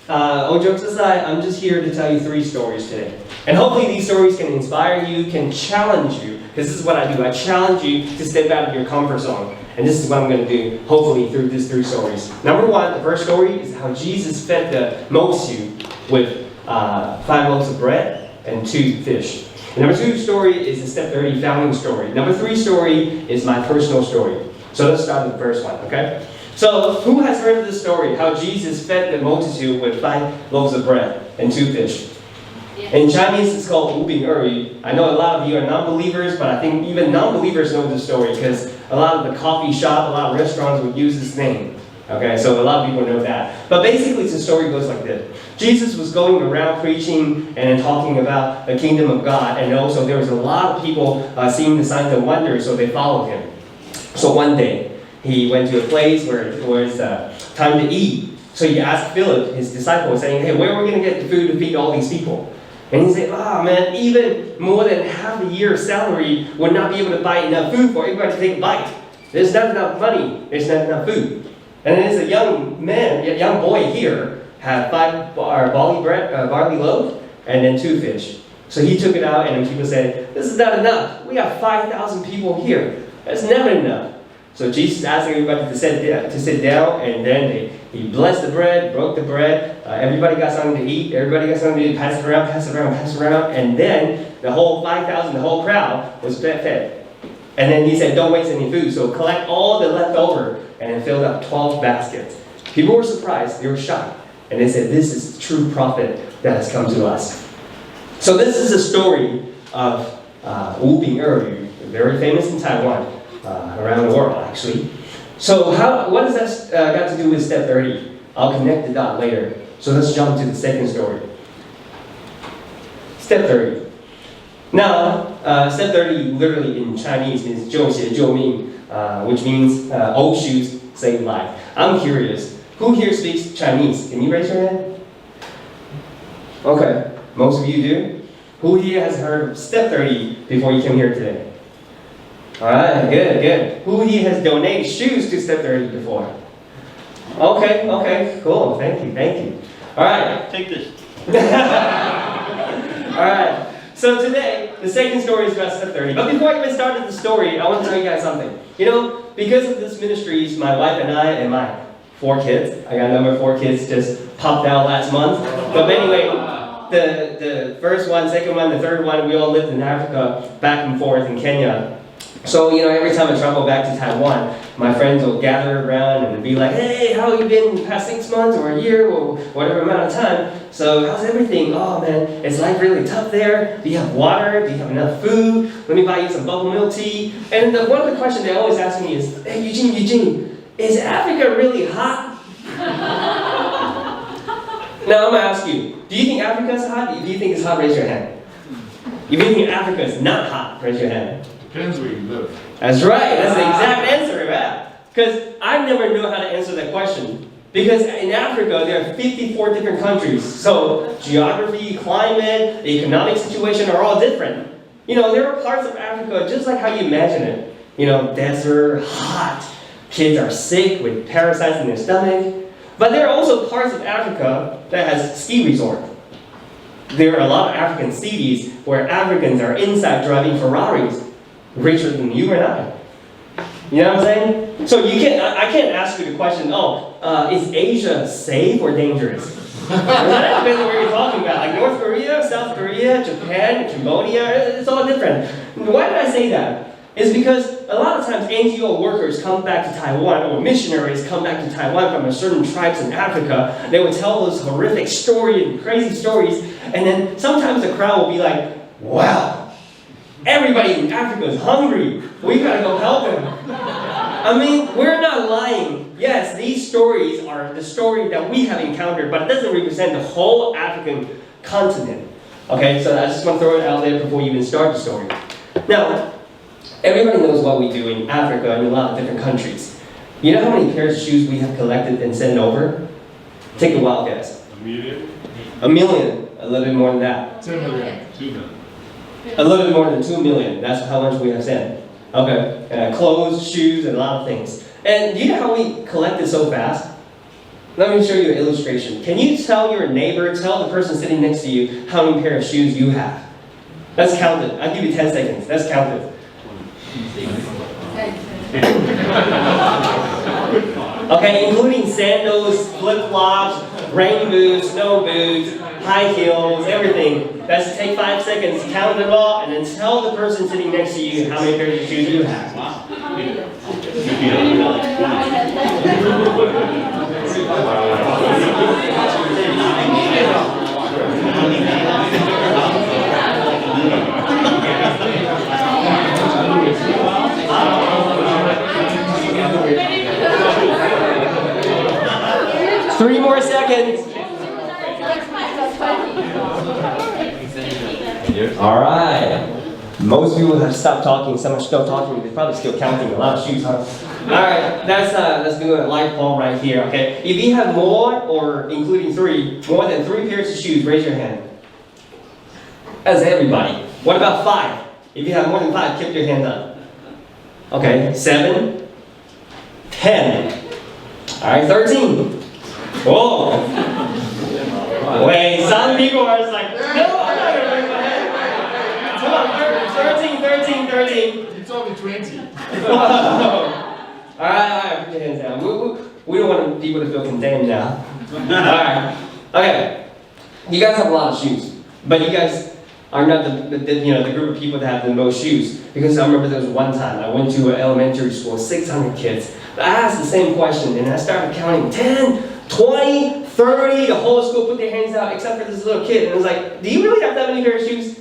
All jokes aside, I'm just here to tell you 3 stories today. And hopefully these stories can inspire you, can challenge you, because this is what I do. I challenge you to step out of your comfort zone. And this is what I'm going to do, hopefully, through these 3 stories. Number 1, the first story is how Jesus fed the multitude with 5 loaves of bread and 2 fish. And number 2 story is the Step 30 founding story. Number 3 story is my personal story. So let's start with the first one, okay? So, who has heard of this story? How Jesus fed the multitude with 5 loaves of bread and 2 fish. In Chinese, it's called 五饼二鱼. I know a lot of you are non-believers, but I think even non-believers know this story because a lot of the coffee shop, a lot of restaurants would use this name. Okay, so a lot of people know that. But basically, the story goes like this. Jesus was going around preaching and talking about the kingdom of God, and also there was a lot of people seeing the signs and wonders, so they followed him. So one day, he went to a place where it was time to eat. So he asked Philip, his disciple, saying, hey, where are we going to get the food to feed all these people? And he said, man, even more than half a year's salary would not be able to buy enough food for everybody to take a bite. There's not enough money. There's not enough food. And then there's a young boy here, had 5 barley loaf, and then 2 fish. So he took it out, and then people said, this is not enough. We got 5,000 people here. That's never enough. So Jesus asked everybody to sit down, and then he blessed the bread, broke the bread. Everybody got something to eat. Everybody got something to eat. Pass it around. And then the whole 5,000, the whole crowd was fed. And then he said, don't waste any food. So collect all the leftover, and then filled up 12 baskets. People were surprised. They were shocked. And they said, this is the true prophet that has come to us. So this is a story of Wu Bing Er, very famous in Taiwan. Around the world, actually. So what does that got to do with Step 30? I'll connect the dot later. So let's jump to the second story. Step 30. Now, Step 30 literally in Chinese means 救血救命, which means old shoes save life. I'm curious, who here speaks Chinese? Can you raise your hand? Okay, most of you do. Who here has heard of Step 30 before you came here today? Alright, good. Who here has donated shoes to Step 30 before? Okay, cool. Thank you. Alright. Take this. Alright. So today, the second story is about Step 30. But before I even started the story, I want to tell you guys something. You know, because of this ministries, my wife and I and my 4 kids, I got number 4 kids just popped out last month. But anyway, the first one, second one, the third one, we all lived in Africa, back and forth in Kenya. So, you know, every time I travel back to Taiwan, my friends will gather around and be like, hey, how have you been the past 6 months or a year or whatever amount of time? So, how's everything? Oh, man, is life really tough there? Do you have water? Do you have enough food? Let me buy you some bubble milk tea. And one of the questions they always ask me is, hey, Eugene, is Africa really hot? Now, I'm going to ask you, do you think Africa is hot? Do you think it's hot? Raise your hand. If you think Africa is not hot, raise your hand. Depends where you live. That's right. That's the exact answer, right? Because I never knew how to answer that question. Because in Africa, there are 54 different countries. So geography, climate, the economic situation are all different. You know, there are parts of Africa just like how you imagine it. You know, desert, hot, kids are sick with parasites in their stomach. But there are also parts of Africa that has ski resort. There are a lot of African cities where Africans are inside driving Ferraris. Richer than you and I. You know what I'm saying? So I can't ask you the question, is Asia safe or dangerous? That depends on where you're talking about. Like North Korea, South Korea, Japan, Cambodia, it's all different. Why did I say that? It's because a lot of times NGO workers come back to Taiwan, or missionaries come back to Taiwan from a certain tribes in Africa. They would tell those horrific stories and crazy stories, and then sometimes the crowd will be like, wow, everybody in Africa is hungry. We gotta go help them. I mean, we're not lying. Yes, these stories are the story that we have encountered, but it doesn't represent the whole African continent. Okay, so I just want to throw it out there before you even start the story. Now, everybody knows what we do in Africa and in a lot of different countries. You know how many pairs of shoes we have collected and sent over? Take a wild guess. 1 million? 1 million. A little bit more than that. 10 million. 2 million. A little bit more than 2 million. That's how much we have sent. Okay. Clothes, shoes, and a lot of things. And do you know how we collected so fast? Let me show you an illustration. Can you tell your neighbor, tell the person sitting next to you how many pair of shoes you have? Let's count it. I'll give you 10 seconds. Let's count it. Okay, including sandals, flip-flops, rain boots, snow boots, high heels, everything. Let's take 5 seconds, count it all, and then tell the person sitting next to you how many pairs of shoes you have. 3 more seconds. All right. Most people have stopped talking. Some are still talking. They're probably still counting a lot of shoes, huh? All right. Let's do a light poll right here. Okay. If you have more, or including 3, more than 3 pairs of shoes, raise your hand. That's everybody. What about 5? If you have more than 5, keep your hand up. Okay. 7, 10. All right. 13. Whoa. Wait. Some people are just like, no, I'm not gonna raise my hand. Come on. 13. You told me 20. All right, put your hands down. We don't want people to feel condemned now. All right, okay. You guys have a lot of shoes, but you guys are not the group of people that have the most shoes. Because I remember there was one time I went to an elementary school, 600 kids. I asked the same question, and I started counting 10, 20, 30. The whole school put their hands out, except for this little kid. And I was like, "Do you really have that many pairs of shoes?"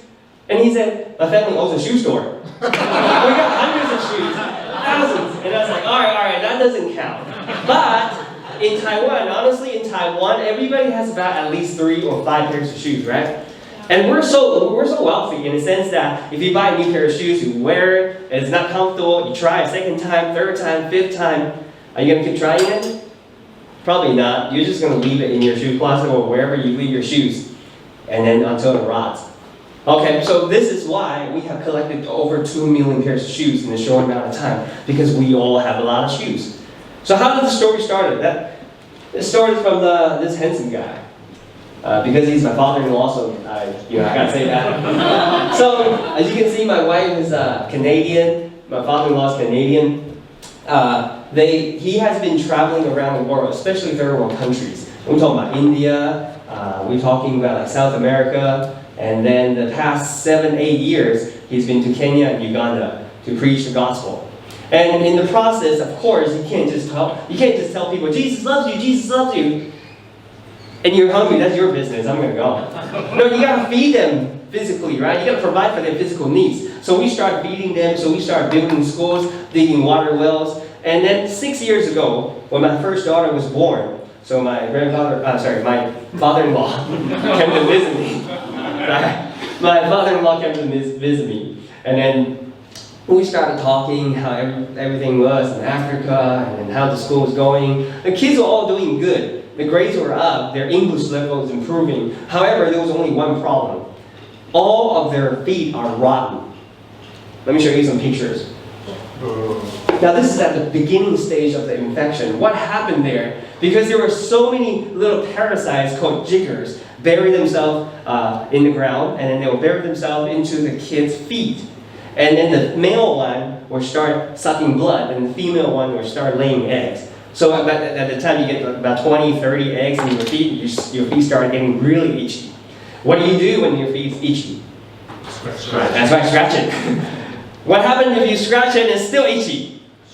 And he said, "My family owns a shoe store. We got hundreds of shoes, thousands." And I was like, all right, that doesn't count. But in Taiwan, honestly, everybody has about at least 3 or 5 pairs of shoes, right? And we're so wealthy in the sense that if you buy a new pair of shoes, you wear it, and it's not comfortable, you try a second time, third time, 5th time. Are you gonna keep trying it? Probably not. You're just gonna leave it in your shoe closet or wherever you leave your shoes, and then until it rots. Okay, so this is why we have collected over 2 million pairs of shoes in a short amount of time, because we all have a lot of shoes. So how did the story start? It started from this handsome guy, because he's my father-in-law, so I gotta say that. So as you can see, my wife is Canadian. My father-in-law is Canadian. He has been traveling around the world, especially third world countries. We're talking about India. We're talking about like South America. And then the past 7-8 years, he's been to Kenya and Uganda to preach the gospel. And in the process, of course, you can't just tell people, Jesus loves you, and you're hungry, that's your business, I'm gonna go. No, you gotta feed them physically, right? You gotta provide for their physical needs. So we started feeding them, so we started building schools, digging water wells. And then 6 years ago, when my first daughter was born, so my father-in-law came to visit me. My father-in-law came to visit me, and then we started talking how everything was in Africa and how the school was going. The kids were all doing good. The grades were up. Their English level was improving. However, there was only one problem. All of their feet are rotten. Let me show you some pictures. Now this is at the beginning stage of the infection. What happened there? Because there were so many little parasites called jiggers bury themselves in the ground, and then they will bury themselves into the kids' feet. And then the male one will start sucking blood, and the female one will start laying eggs. So at the time you get about 20, 30 eggs in your feet, your feet start getting really itchy. What do you do when your feet's itchy? Scratch. That's right, scratch it. What happens if you scratch it and it's still itchy?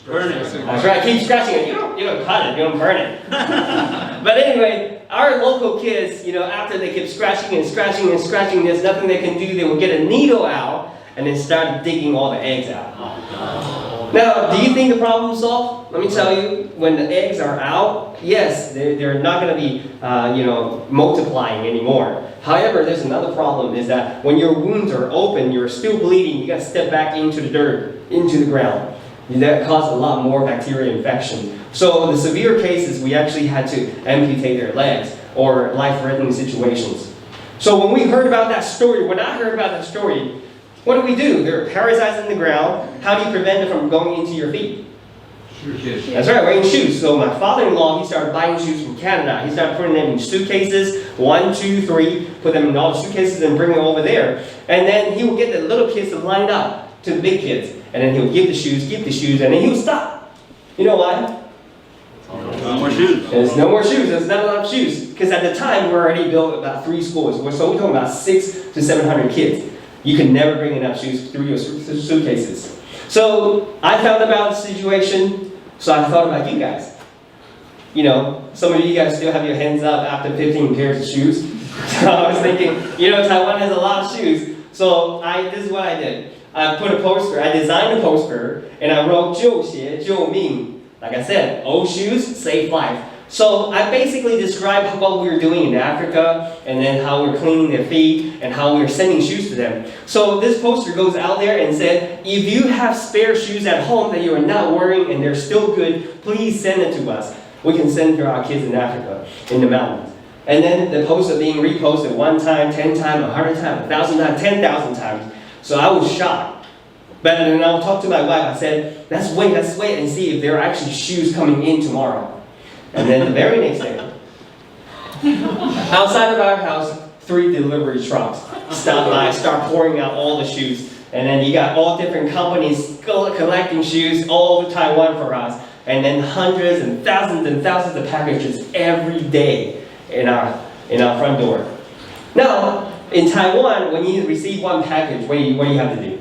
Burn it. That's right, keep scratching it. You don't cut it, you don't burn it. But anyway, our local kids, after they keep scratching and scratching and scratching, there's nothing they can do. They will get a needle out and then start digging all the eggs out. Now, do you think the problem is solved? Let me tell you, when the eggs are out, yes, they're not going to be, multiplying anymore. However, there's another problem, is that when your wounds are open, you're still bleeding, you got to step back into the dirt, into the ground. That caused a lot more bacteria infection. So the severe cases, we actually had to amputate their legs, or life-threatening situations. So when I heard about that story, what do? There are parasites in the ground. How do you prevent it from going into your feet? Shoes. That's right, wearing shoes. So my father-in-law, he started buying shoes from Canada. He started putting them in suitcases, 1, 2, 3, put them in all the suitcases and bring them over there. And then he would get the little kids to line up to the big kids. And then he would give the shoes, and then he would stop. You know why? No more shoes. There's no more shoes. There's not enough shoes. Because at the time, we already built about 3 schools. So we're talking about 600 to 700 kids. You can never bring enough shoes through your suitcases. So I found about the situation, so I thought about you guys. You know, some of you guys still have your hands up after 15 pairs of shoes. So I was thinking, you know, Taiwan has a lot of shoes. So this is what I did. I put a poster, I designed a poster, and I wrote 旧鞋救命. Like I said, old shoes save life. So I basically described what we were doing in Africa, and then how we're cleaning their feet, and how we're sending shoes to them. So this poster goes out there and said, if you have spare shoes at home that you are not wearing and they're still good, please send it to us. We can send it to our kids in Africa, in the mountains. And then the poster being reposted 1 time, 10 times, 100 times, 1,000 times, 10,000 times. So I was shocked. But then I'll talk to my wife. I said, let's wait and see if there are actually shoes coming in tomorrow. And then the very next day, outside of our house, 3 delivery trucks stop by, start pouring out all the shoes. And then you got all different companies collecting shoes all over Taiwan for us. And then hundreds and thousands of packages every day in our front door. Now, in Taiwan, when you receive 1 package, what do you have to do?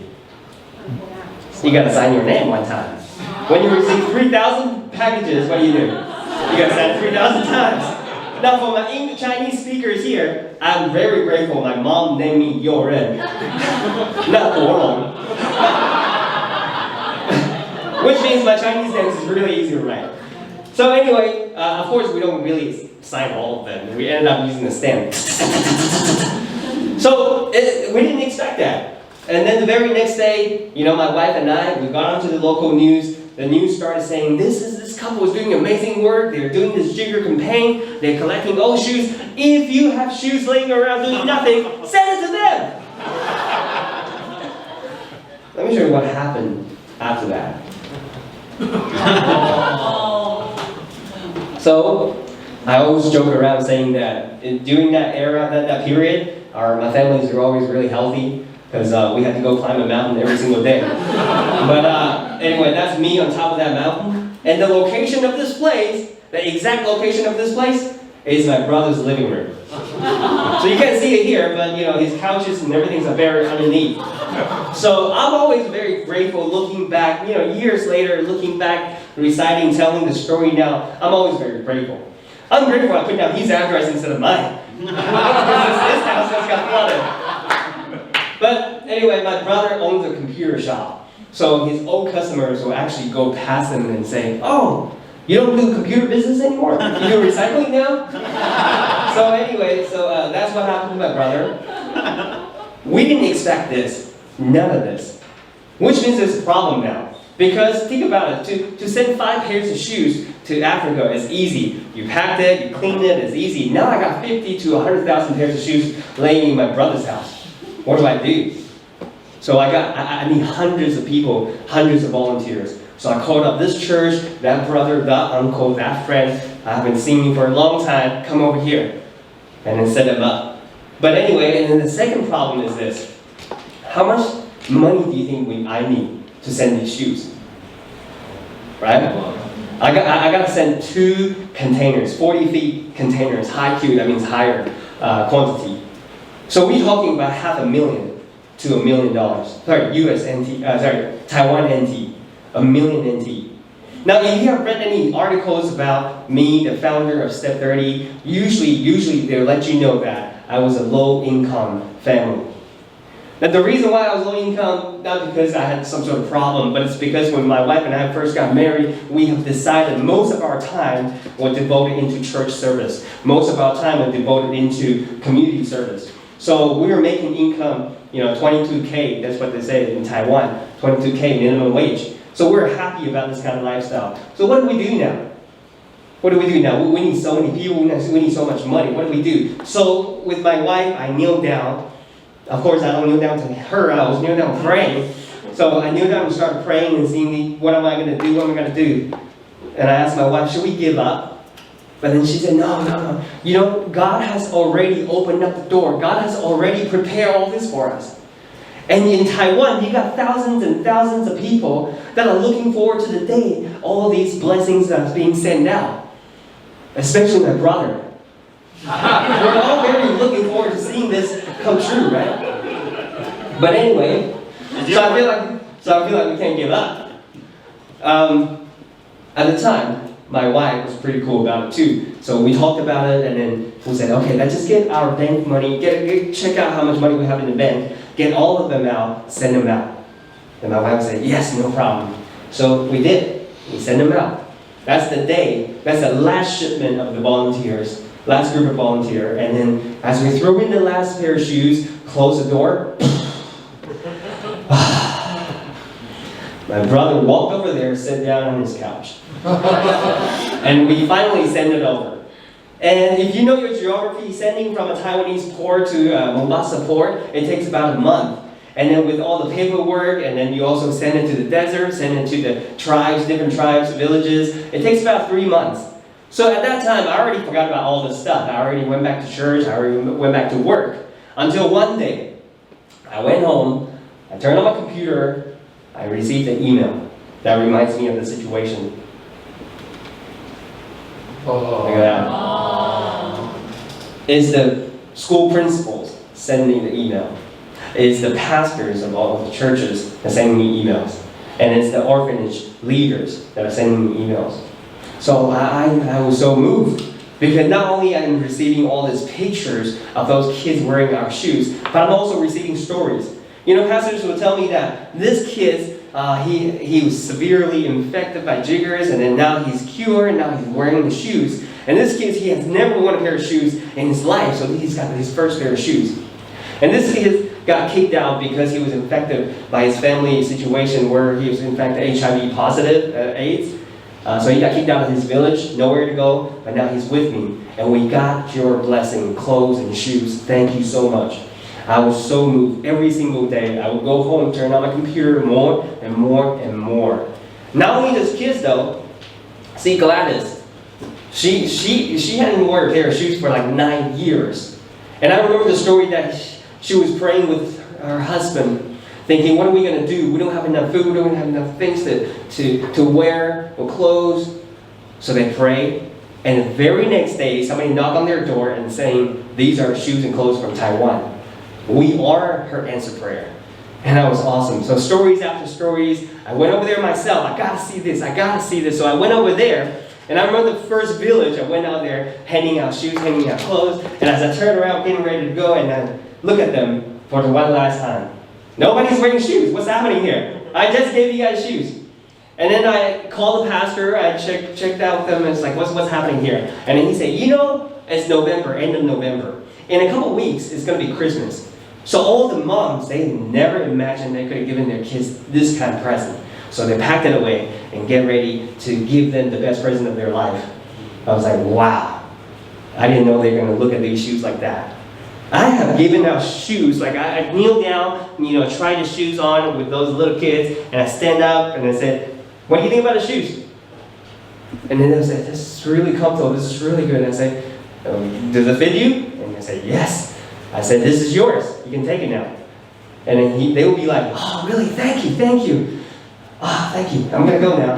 You got to sign your name 1 time. When you receive 3,000 packages, what do? You got to sign 3,000 times. Now, for my Chinese speakers here, I'm very grateful. My mom named me Yoren, not Guolong. Which means my Chinese name is really easy to write. So anyway, of course, we don't really sign all of them. We ended up using a stamp. So we didn't expect that. And then the very next day, you know, my wife and I, we got onto the local news. The news started saying, this couple is doing amazing work. They're doing this jigger campaign. They're collecting old shoes. If you have shoes laying around doing nothing, send it to them. Let me show you what happened after that. So, I always joke around saying that during that era, that period, my families were always really healthy. Because we had to go climb a mountain every single day. But anyway, that's me on top of that mountain. And the location of this place, the exact location of this place, is my brother's living room. So you can't see it here, but you know, his couches and everything's buried underneath. So I'm always very grateful looking back, you know, years later, looking back, reciting, telling the story now, I'm always very grateful. I'm grateful I put down his address instead of mine. Because his house just got flooded. But anyway, my brother owns a computer shop. So his old customers will actually go past him and say, oh, you don't do computer business anymore? You do recycling now? So anyway, that's what happened to my brother. We didn't expect this. None of this. Which means there's a problem now. Because think about it, to send 5 pairs of shoes to Africa is easy. You packed it, you cleaned it, it's easy. Now I got 50 to 100,000 pairs of shoes laying in my brother's house. What do I do? So I need hundreds of people, hundreds of volunteers. So I called up this church, that brother, that uncle, that friend. I've been seeing you for a long time. Come over here. And then set them up. But anyway, and then the second problem is this. How much money do you think I need to send these shoes? Right? I got to send 2 containers, 40 feet containers, high Q, that means higher quantity. So we're talking about $500,000 to $1 million. Sorry, Taiwan NT, $1 million NT. Now, if you have read any articles about me, the founder of Step 30, usually they'll let you know that I was a low-income family. Now, the reason why I was low income, not because I had some sort of problem, but it's because when my wife and I first got married, we have decided most of our time was devoted into church service. Most of our time was devoted into community service. So we were making income, you know, 22K, that's what they say in Taiwan, 22K minimum wage. So we're happy about this kind of lifestyle. So what do we do now? What do we do now? We need so many people, we need so much money. What do we do? So with my wife, I kneel down. Of course, I don't kneel down to her, I was kneeling down praying. So I knew that I started praying and seeing what am I going to do, what am I going to do? And I asked my wife, should we give up? But then she said, no. You know, God has already opened up the door. God has already prepared all this for us. And in Taiwan, you got thousands and thousands of people that are looking forward to the day all these blessings that are being sent out. Especially my brother. We're all very looking forward to seeing this come true, right? But anyway, so I feel like we can't give up. At the time, my wife was pretty cool about it too. So we talked about it, and then we said, okay, let's just get our bank money, check out how much money we have in the bank, get all of them out, send them out. And my wife said, yes, no problem. So we did. We sent them out. That's the day. That's the last shipment of the volunteers, last group of volunteers. And then as we threw in the last pair of shoes, close the door. My brother walked over there, sat down on his couch. And we finally sent it over. And if you know your geography, sending from a Taiwanese port to Mombasa port, it takes about a month. And then with all the paperwork, and then you also send it to the desert, send it to the tribes, different tribes, villages. It takes about 3 months. So at that time, I already forgot about all this stuff. I already went back to church. I already went back to work. Until one day, I went home, I turned on my computer, I received an email that reminds me of the situation. Look at that. It's the school principals sending the email. It's the pastors of all of the churches that send me emails. And it's the orphanage leaders that are sending me emails. So I was so moved. Because not only I'm receiving all these pictures of those kids wearing our shoes, but I'm also receiving stories. You know, pastors will tell me that this kid, he was severely infected by jiggers, and then now he's cured, and now he's wearing the shoes. And this kid, he has never worn a pair of shoes in his life, so he's got his first pair of shoes. And this kid got kicked out because he was infected by his family situation where he was in fact HIV positive, AIDS. So he got kicked out of his village, nowhere to go, but now he's with me. And we got your blessing, clothes and shoes. Thank you so much. I was so moved every single day. I would go home, turn on my computer more and more and more. Not only those kids though, see Gladys, she hadn't worn a pair of shoes for like 9 years. And I remember the story that she was praying with her husband, thinking, what are we going to do? We don't have enough food, we don't have enough things to wear, or clothes. So they prayed, and the very next day, somebody knocked on their door and saying, these are shoes and clothes from Taiwan. We are her answer prayer. And that was awesome. So stories after stories, I went over there myself. I got to see this, I got to see this. So I went over there, and I remember the first village, I went out there handing out shoes, handing out clothes, and as I turned around, getting ready to go, and I look at them for the one last time. Nobody's wearing shoes. What's happening here? I just gave you guys shoes. And then I called the pastor. I checked out with him. And it's like, what's happening here? And then he said, you know, it's November, end of November. In a couple of weeks, it's going to be Christmas. So all the moms, they never imagined they could have given their kids this kind of present. So they packed it away and get ready to give them the best present of their life. I was like, wow. I didn't know they were going to look at these shoes like that. I have given out shoes, like I kneel down, you know, try the shoes on with those little kids, and I stand up and I said, what do you think about the shoes? And then they said, this is really comfortable, this is really good. And I said, does it fit you? And they said, yes. I said, this is yours, you can take it now. And then they would be like, oh really, thank you. Oh, thank you, I'm gonna go now.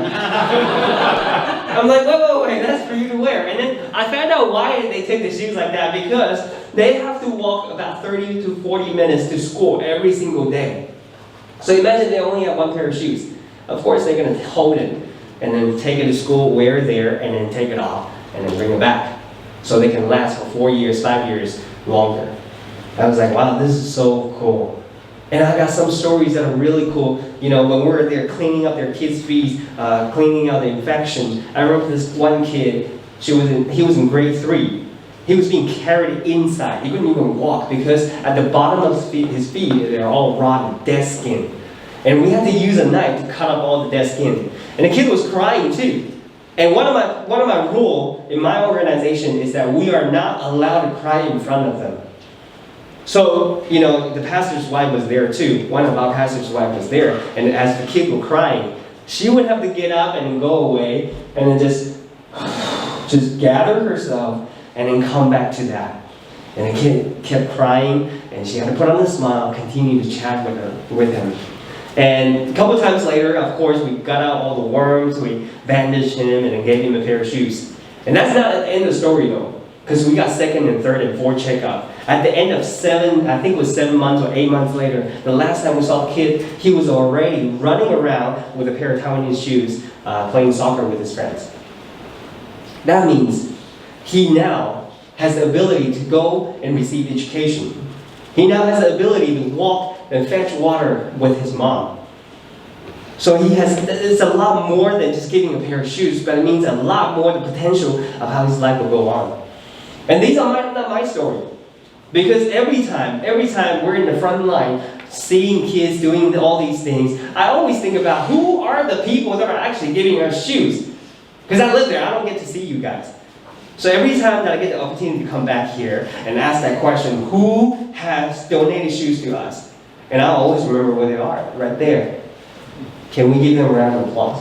I'm like, wait, that's for you to wear. And then I found out why they take the shoes like that, because they have to walk about 30 to 40 minutes to school every single day. So imagine they only have one pair of shoes. Of course, they're going to hold it and then take it to school, wear it there, and then take it off and then bring it back. So they can last for 4 years, 5 years longer. I was like, wow, this is so cool. And I got some stories that are really cool. You know, when we were there cleaning up their kids' feet, cleaning out the infection. I remember this one kid, he was in grade 3. He was being carried inside. He couldn't even walk because at the bottom of his feet, they're all rotten, dead skin. And we had to use a knife to cut up all the dead skin. And the kid was crying too. And one of my rules in my organization is that we are not allowed to cry in front of them. So, the pastor's wife was there too. One of our pastor's wife was there. And as the kids were crying, she would have to get up and go away and then just gather herself and then come back to that. And the kid kept crying, and she had to put on a smile, continue to chat with him. And a couple times later, of course, we got out all the worms, we bandaged him, and then gave him a pair of shoes. And that's not the end of the story though, because we got second and third and fourth checkup. At the end of 7 months or 8 months later, the last time we saw the kid, he was already running around with a pair of Taiwanese shoes, playing soccer with his friends. That means he now has the ability to go and receive education. He now has the ability to walk and fetch water with his mom. So it's a lot more than just giving a pair of shoes, but it means a lot more the potential of how his life will go on. And these are not my story. Because every time we're in the front line, seeing kids doing all these things, I always think about who are the people that are actually giving us shoes. Because I live there, I don't get to see you guys. So every time that I get the opportunity to come back here and ask that question, who has donated shoes to us? And I always remember where they are, right there. Can we give them a round of applause?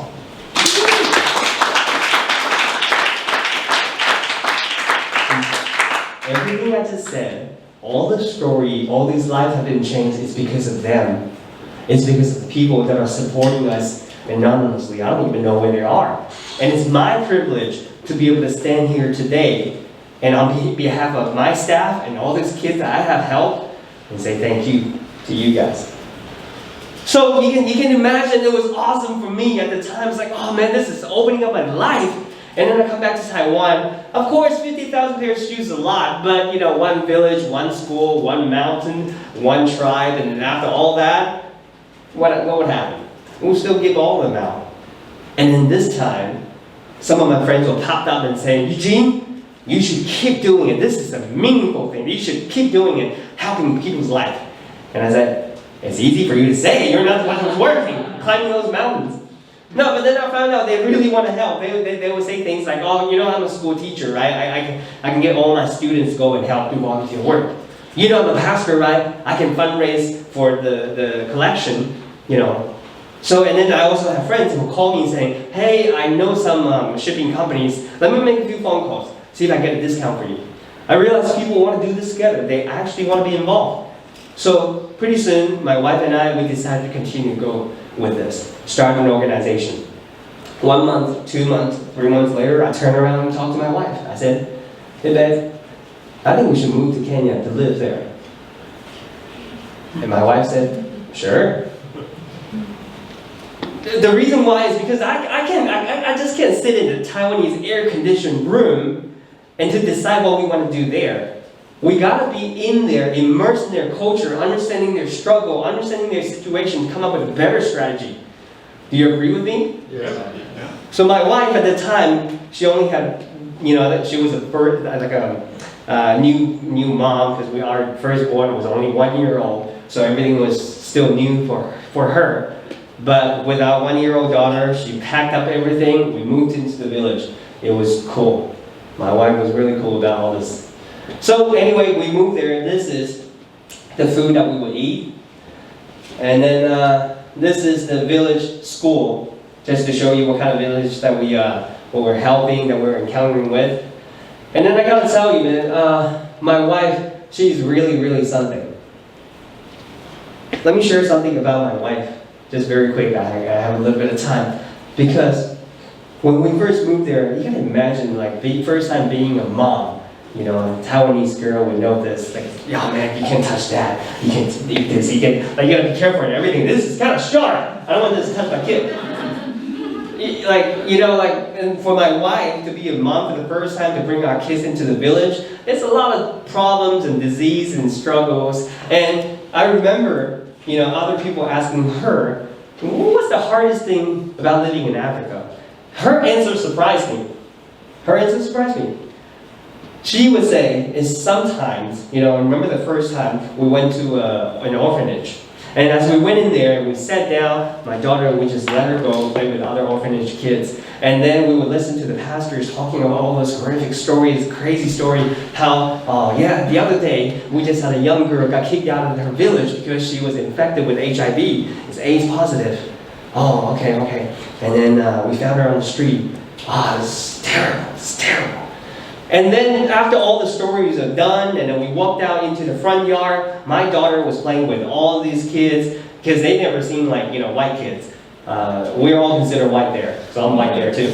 Everything I just said, all the story, all these lives have been changed, it's because of them. It's because of the people that are supporting us anonymously. I don't even know where they are. And it's my privilege to be able to stand here today and on behalf of my staff and all these kids that I have helped and say thank you to you guys. So you can imagine it was awesome for me at the time. It's like, oh man, this is opening up my life. And then I come back to Taiwan. Of course, 50,000 pairs of shoes is a lot, but one village, one school, one mountain, one tribe, and then after all that, what would happen? We'll still give all of them out. And then this time, some of my friends will pop up and say, Eugene, you should keep doing it. This is a meaningful thing. You should keep doing it, helping people's life. And I said, it's easy for you to say. You're not the one who's working, climbing those mountains. No, but then I found out they really want to help. They would say things like, oh, I'm a school teacher, right? I can get all my students to go and help do volunteer work. I'm a pastor, right? I can fundraise for the collection, So, and then I also have friends who call me saying, hey, I know some shipping companies. Let me make a few phone calls, see if I get a discount for you. I realize people want to do this together. They actually want to be involved. So pretty soon, my wife and I, we decided to continue to go with this, start an organization. 1 month, 2 months, 3 months later, I turned around and talked to my wife. I said, hey babe, I think we should move to Kenya to live there. And my wife said, sure. The reason why is because I just can't sit in the Taiwanese air-conditioned room and to decide what we want to do there. We gotta be in there, immersed in their culture, understanding their struggle, understanding their situation, come up with a better strategy. Do you agree with me? Yeah. So my wife at the time, she only had, she was a new mom because our firstborn was only 1 year old, so everything was still new for her. But with our 1-year-old daughter, she packed up everything. We moved into the village. It was cool. My wife was really cool about all this. So anyway, we moved there, and this is the food that we would eat. And then this is the village school, just to show you what kind of village that what we're helping, that we're encountering with. And then I gotta tell you, man, my wife, she's really, really something. Let me share something about my wife, just very quick. I have a little bit of time. Because when we first moved there, you can imagine, first time being a mom. A Taiwanese girl would know this. Like, yeah, man, you can't touch that. You can't eat this. You gotta be careful and everything. This is kind of sharp. I don't want this to touch my kid. And for my wife to be a mom for the first time, to bring our kids into the village, it's a lot of problems and disease and struggles. And I remember, other people asking her, what was the hardest thing about living in Africa? Her answer surprised me. She would say is sometimes, remember the first time we went to an orphanage, And as we went in there, we sat down. My daughter would just let her go play with other orphanage kids. And then we would listen to the pastors talking about all those horrific stories, crazy story, how, the other day, we just had a young girl got kicked out of her village because she was infected with HIV. It's AIDS positive. Oh, okay. And then we found her on the street. It's terrible. And then after all the stories are done, and then we walked out into the front yard, my daughter was playing with all these kids, because they'd never seen white kids. We're all considered white there, so I'm white there too.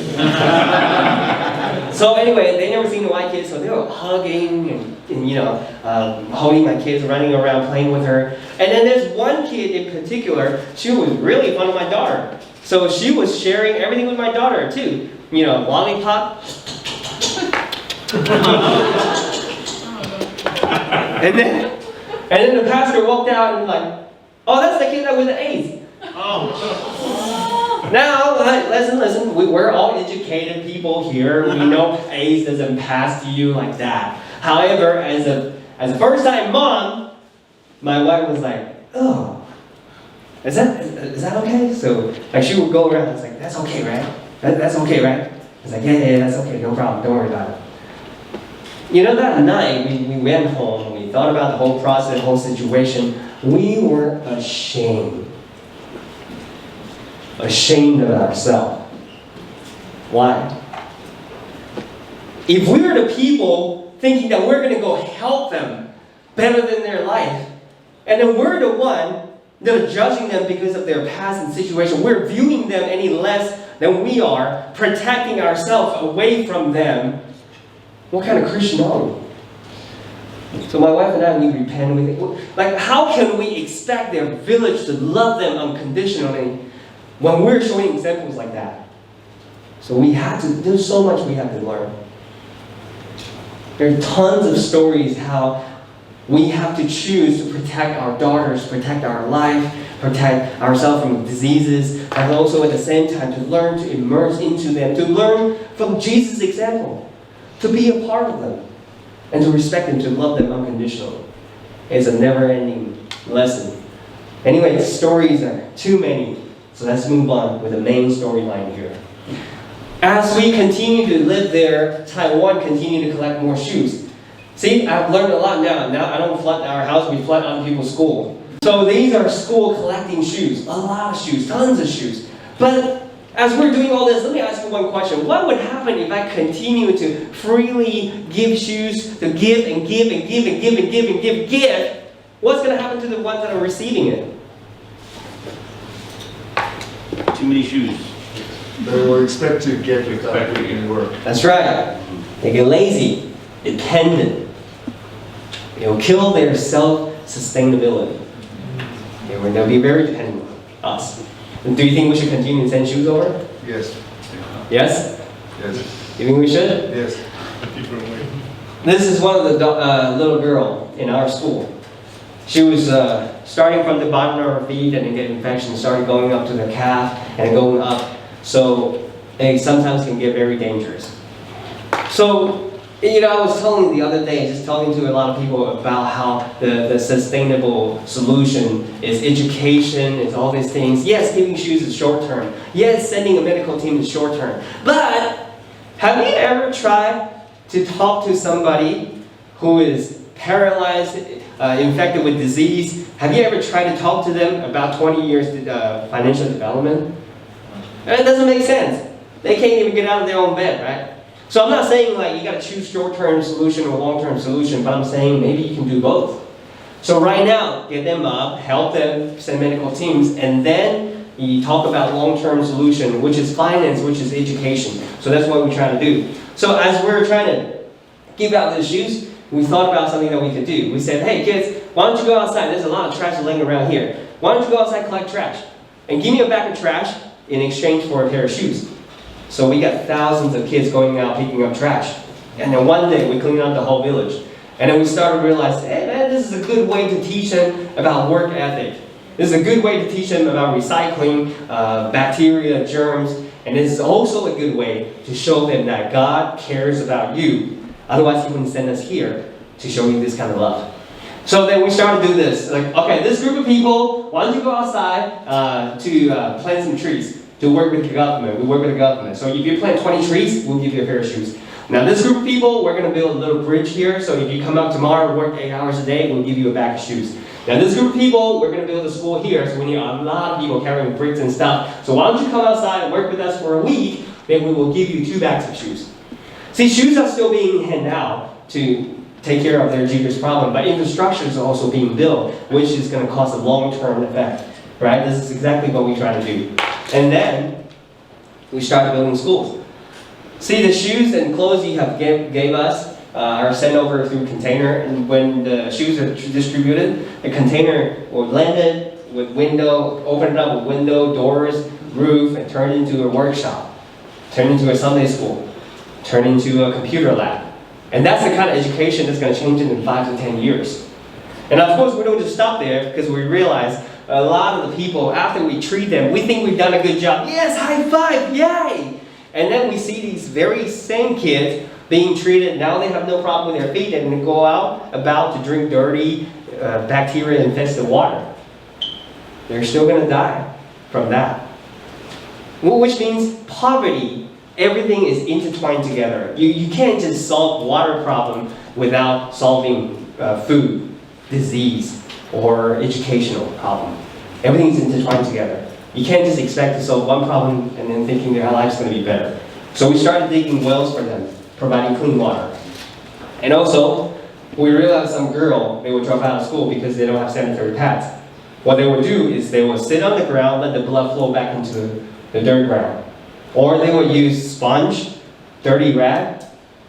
So anyway, they never seen the white kids, so they were hugging and holding my kids, running around, playing with her. And then there's one kid in particular, she was really fond of my daughter. So she was sharing everything with my daughter too. Lollipop. and then the pastor walked out and like, oh, that's the kid that was AIDS. Now, listen, we're all educated people here. We know AIDS doesn't pass to you like that. However, as a first-time mom, my wife was like, oh, is that okay? So she would go around and was like, that's okay, right? That's okay, right? I was like, yeah, that's okay, no problem, don't worry about it. That night, we went home, we thought about the whole process, the whole situation. We were ashamed of ourselves. Why? If we were the people thinking that we're going to go help them better than their life, and then we're the one that are judging them because of their past and situation, we're viewing them any less than we are, protecting ourselves away from them, what kind of Christian are we? So my wife and I, we repent. We think, how can we expect their village to love them unconditionally when we're showing examples like that? So there's so much we have to learn. There are tons of stories how we have to choose to protect our daughters, protect our life, protect ourselves from diseases, and also at the same time to learn to immerse into them, to learn from Jesus' example, to be a part of them, and to respect them, to love them unconditionally. It's a never-ending lesson. Anyway, the stories are too many, so let's move on with the main storyline here. As we continue to live there, Taiwan continued to collect more shoes. See, I've learned a lot now. Now I don't flood our house, we flood other people's school. So these are school collecting shoes, a lot of shoes, tons of shoes. But as we're doing all this, let me ask you one question. What would happen if I continue to freely give shoes, to give and give and give and give and give and give? What's going to happen to the ones that are receiving it? Too many shoes. They will expect to get without doing any work. That's right. They get lazy, dependent. It will kill their self-sustainability. They'll be very dependent on us. Do you think we should continue to send shoes over? Yes. Yes? Yes. You think we should? Yes. This is one of the little girl in our school. She was starting from the bottom of her feet and then get infection, started going up to the calf and going up. So it sometimes can get very dangerous. So, I was telling the other day, just talking to a lot of people about how the sustainable solution is education, is all these things. Yes, giving shoes is short term. Yes, sending a medical team is short term. But have you ever tried to talk to somebody who is paralyzed, infected with disease? Have you ever tried to talk to them about 20 years financial development? It doesn't make sense. They can't even get out of their own bed, right? So I'm not saying you got to choose short-term solution or long-term solution, but I'm saying maybe you can do both. So right now, get them up, help them, send medical teams, and then you talk about long-term solution, which is finance, which is education. So that's what we're trying to do. So as we're trying to give out the shoes, we thought about something that we could do. We said, hey kids, why don't you go outside? There's a lot of trash laying around here. Why don't you go outside and collect trash? And give me a bag of trash in exchange for a pair of shoes. So we got thousands of kids going out picking up trash. And then one day we cleaned up the whole village. And then we started to realize, hey man, this is a good way to teach them about work ethic. This is a good way to teach them about recycling, bacteria, germs. And this is also a good way to show them that God cares about you. Otherwise he wouldn't send us here to show you this kind of love. So then we started to do this. Like, okay, this group of people, why don't you go outside to plant some trees to work with the government? We work with the government. So if you plant 20 trees, we'll give you a pair of shoes. Now this group of people, we're going to build a little bridge here. So if you come out tomorrow and work 8 hours a day, we'll give you a bag of shoes. Now this group of people, we're going to build a school here. So we need a lot of people carrying bricks and stuff. So why don't you come outside and work with us for a week, then we will give you 2 bags of shoes. See, shoes are still being handed out to take care of their deepest problem, but infrastructure is also being built, which is going to cause a long-term effect, right? This is exactly what we try to do. And then we started building schools. See, the shoes and clothes you have gave us are sent over through container, and when the shoes are distributed, the container will land it with window, open it up with window, doors, roof, and turn it into a workshop, turn into a Sunday school, turn into a computer lab. And that's the kind of education that's going to change it in 5 to 10 years. And of course, we don't just stop there, because we realize a lot of the people, after we treat them, we think we've done a good job. Yes, high five, yay! And then we see these very same kids being treated, now they have no problem with their feet, and they go out about to drink dirty, bacteria-infested water. They're still going to die from that. Which means poverty, everything is intertwined together. You can't just solve water problem without solving food, disease, or educational problem. Everything is intertwined together. You can't just expect to solve one problem and then thinking their life's going to be better. So we started digging wells for them, providing clean water. And also, we realized some girl, they would drop out of school because they don't have sanitary pads. What they would do is they would sit on the ground, let the blood flow back into the dirt ground. Or they would use sponge, dirty rag,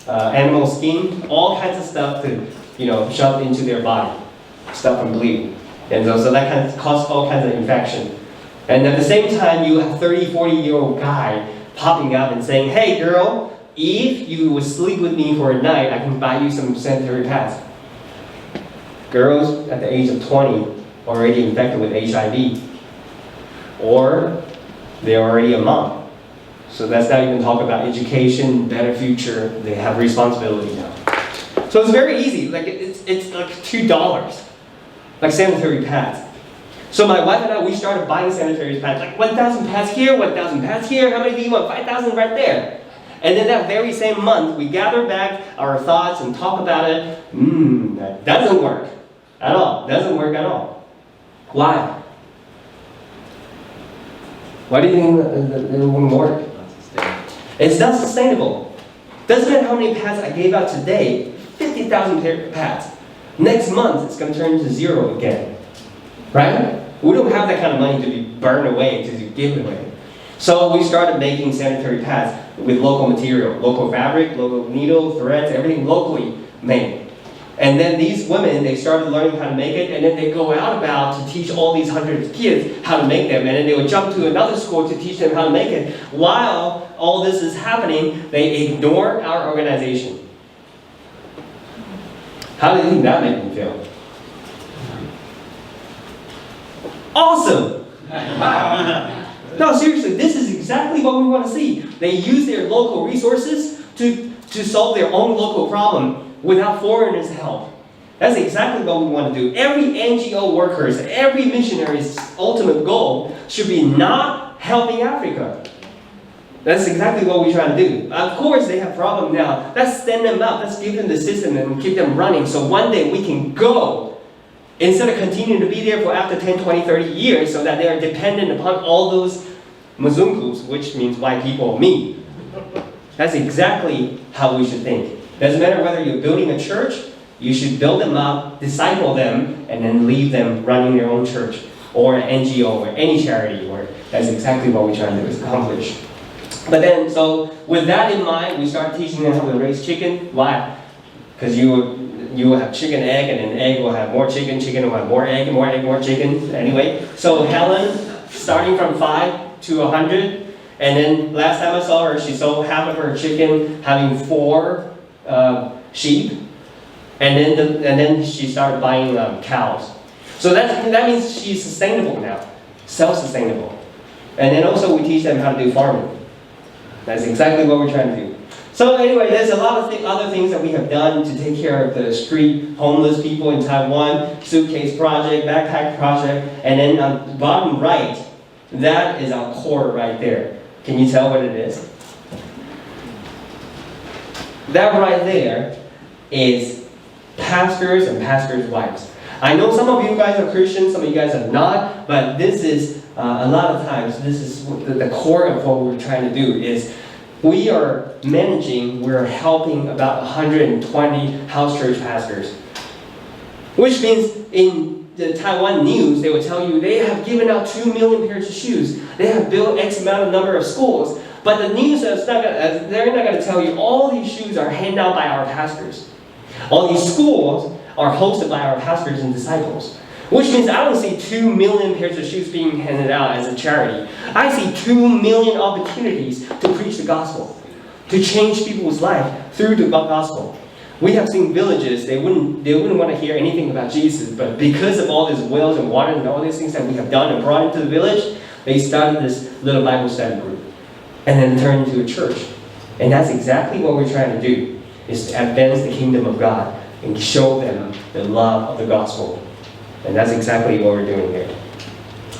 animal skin, all kinds of stuff to, shove into their body, stop from bleeding. And so that kind of causes all kinds of infection. And at the same time, you have a 30, 40-year-old guy popping up and saying, hey girl, if you would sleep with me for a night, I can buy you some sanitary pads. Girls at the age of 20 already infected with HIV. Or they're already a mom. So that's not even talk about education, better future. They have responsibility now. So it's very easy. Like it's like $2, like sanitary pads. So my wife and I, we started buying sanitary pads, like 1,000 pads here, 1,000 pads here. How many do you want? 5,000 right there. And then that very same month, we gather back our thoughts and talk about it. That doesn't work at all. Doesn't work at all. Why? Why do you think it won't work? It's not sustainable. Doesn't matter how many pads I gave out today, 50,000 pads. Next month, it's going to turn to 0 again. Right? We don't have that kind of money to be burned away, to give away. So we started making sanitary pads with local material, local fabric, local needle, threads, everything locally made. And then these women, they started learning how to make it, and then they go out about to teach all these hundreds of kids how to make them, and then they would jump to another school to teach them how to make it. While all this is happening, they ignore our organization. How do you think that made me feel? Awesome! No, seriously, this is exactly what we want to see. They use their local resources to solve their own local problem without foreigners' help. That's exactly what we want to do. Every NGO worker's, every missionary's ultimate goal should be not helping Africa. That's exactly what we try to do. Of course, they have problems now. Let's stand them up. Let's give them the system and keep them running so one day we can go instead of continuing to be there for after 10, 20, 30 years so that they are dependent upon all those Mzungus, which means white people, me. That's exactly how we should think. Doesn't matter whether you're building a church, you should build them up, disciple them, and then leave them running their own church or an NGO or any charity work. That's exactly what we're trying to accomplish. But then, so with that in mind, we start teaching them how to raise chicken. Why? Because you will have chicken, egg, and an egg will have more chicken, chicken will have more egg, more chicken. Anyway, so Helen, starting from 5 to 100, and then last time I saw her, she sold half of her chicken having 4 sheep, and then she started buying cows. So that means she's sustainable now, self-sustainable. And then also we teach them how to do farming. That's exactly what we're trying to do. So anyway, there's a lot of other things that we have done to take care of the street homeless people in Taiwan, suitcase project, backpack project, and then on the bottom right, that is our core right there. Can you tell what it is? That right there is pastors and pastors' wives. I know some of you guys are Christians, some of you guys are not, but this is, a lot of times, this is the core of what we're trying to do is we are managing, we're helping about 120 house church pastors. Which means in the Taiwan news, they would tell you they have given out 2 million pairs of shoes. They have built X amount of number of schools. But the news is they're not going to tell you all these shoes are handed out by our pastors. All these schools are hosted by our pastors and disciples. Which means I don't see 2 million pairs of shoes being handed out as a charity. I see 2 million opportunities to preach the gospel, to change people's life through the gospel. We have seen villages, they wouldn't want to hear anything about Jesus, but because of all these wells and water and all these things that we have done and brought into the village, they started this little Bible study group and then turned into a church. And that's exactly what we're trying to do, is to advance the kingdom of God and show them the love of the gospel. And that's exactly what we're doing here.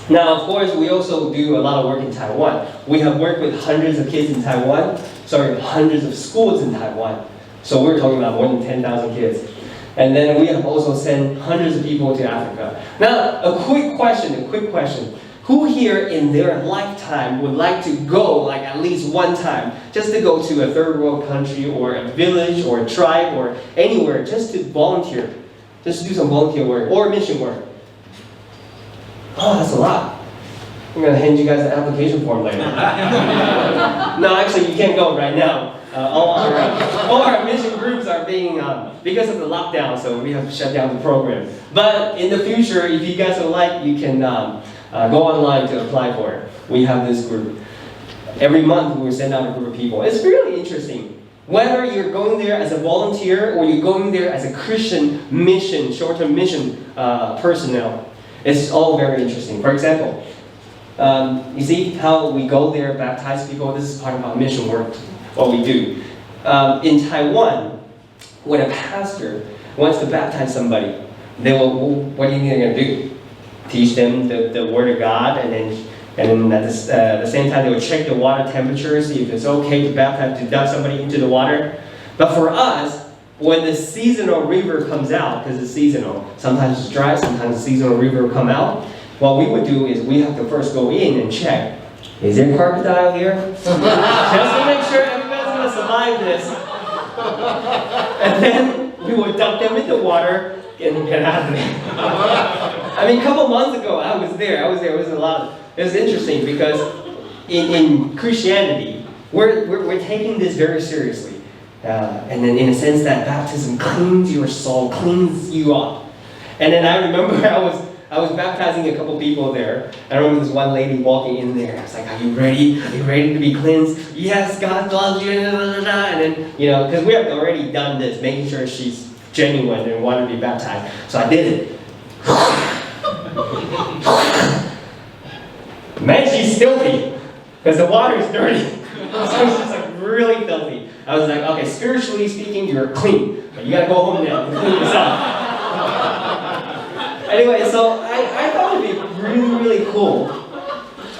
Now, of course, we also do a lot of work in Taiwan. We have worked with hundreds of kids in Taiwan, hundreds of schools in Taiwan. So we're talking about more than 10,000 kids. And then we have also sent hundreds of people to Africa. Now, a quick question. Who here in their lifetime would like to go, like at least one time, just to go to a third world country or a village or a tribe or anywhere, just to volunteer? Just to do some volunteer work or mission work? Oh, that's a lot. I'm going to hand you guys an application form later. No, actually, you can't go right now. All our mission groups are being, because of the lockdown, so we have to shut down the program. But in the future, if you guys would like, you can go online to apply for it. We have this group. Every month, we send out a group of people. It's really interesting. Whether you're going there as a volunteer or you're going there as a Christian mission, short-term mission personnel, it's all very interesting. For example, you see how we go there, baptize people? This is part of our mission work, what we do. In Taiwan, when a pastor wants to baptize somebody, they will, what do you think they're going to do? Teach them the Word of God, and then at the same time, they will check the water temperature, see if it's okay to baptize, to dump somebody into the water. But for us, when the seasonal river comes out, because it's seasonal, sometimes it's dry, sometimes the seasonal river will come out, what we would do is we have to first go in and check, is there crocodile here? Just to make sure everybody's going to survive this. And then we would dump them into water and get out of there. I mean, a couple months ago, I was there. It was interesting because in Christianity, we're taking this very seriously. And then in a sense that baptism cleans your soul, cleans you up. And then I remember I was baptizing a couple people there. I remember this one lady walking in there. I was like, are you ready? Are you ready to be cleansed? Yes, God loves you. And then, because we have already done this, making sure she's genuine and wanted to be baptized. So I did it. Man, she's filthy, because the water is dirty. So it's just like really filthy. I was like, okay, spiritually speaking, you're clean, but you gotta go home now and clean yourself. Anyway, so I thought it'd be really, really cool.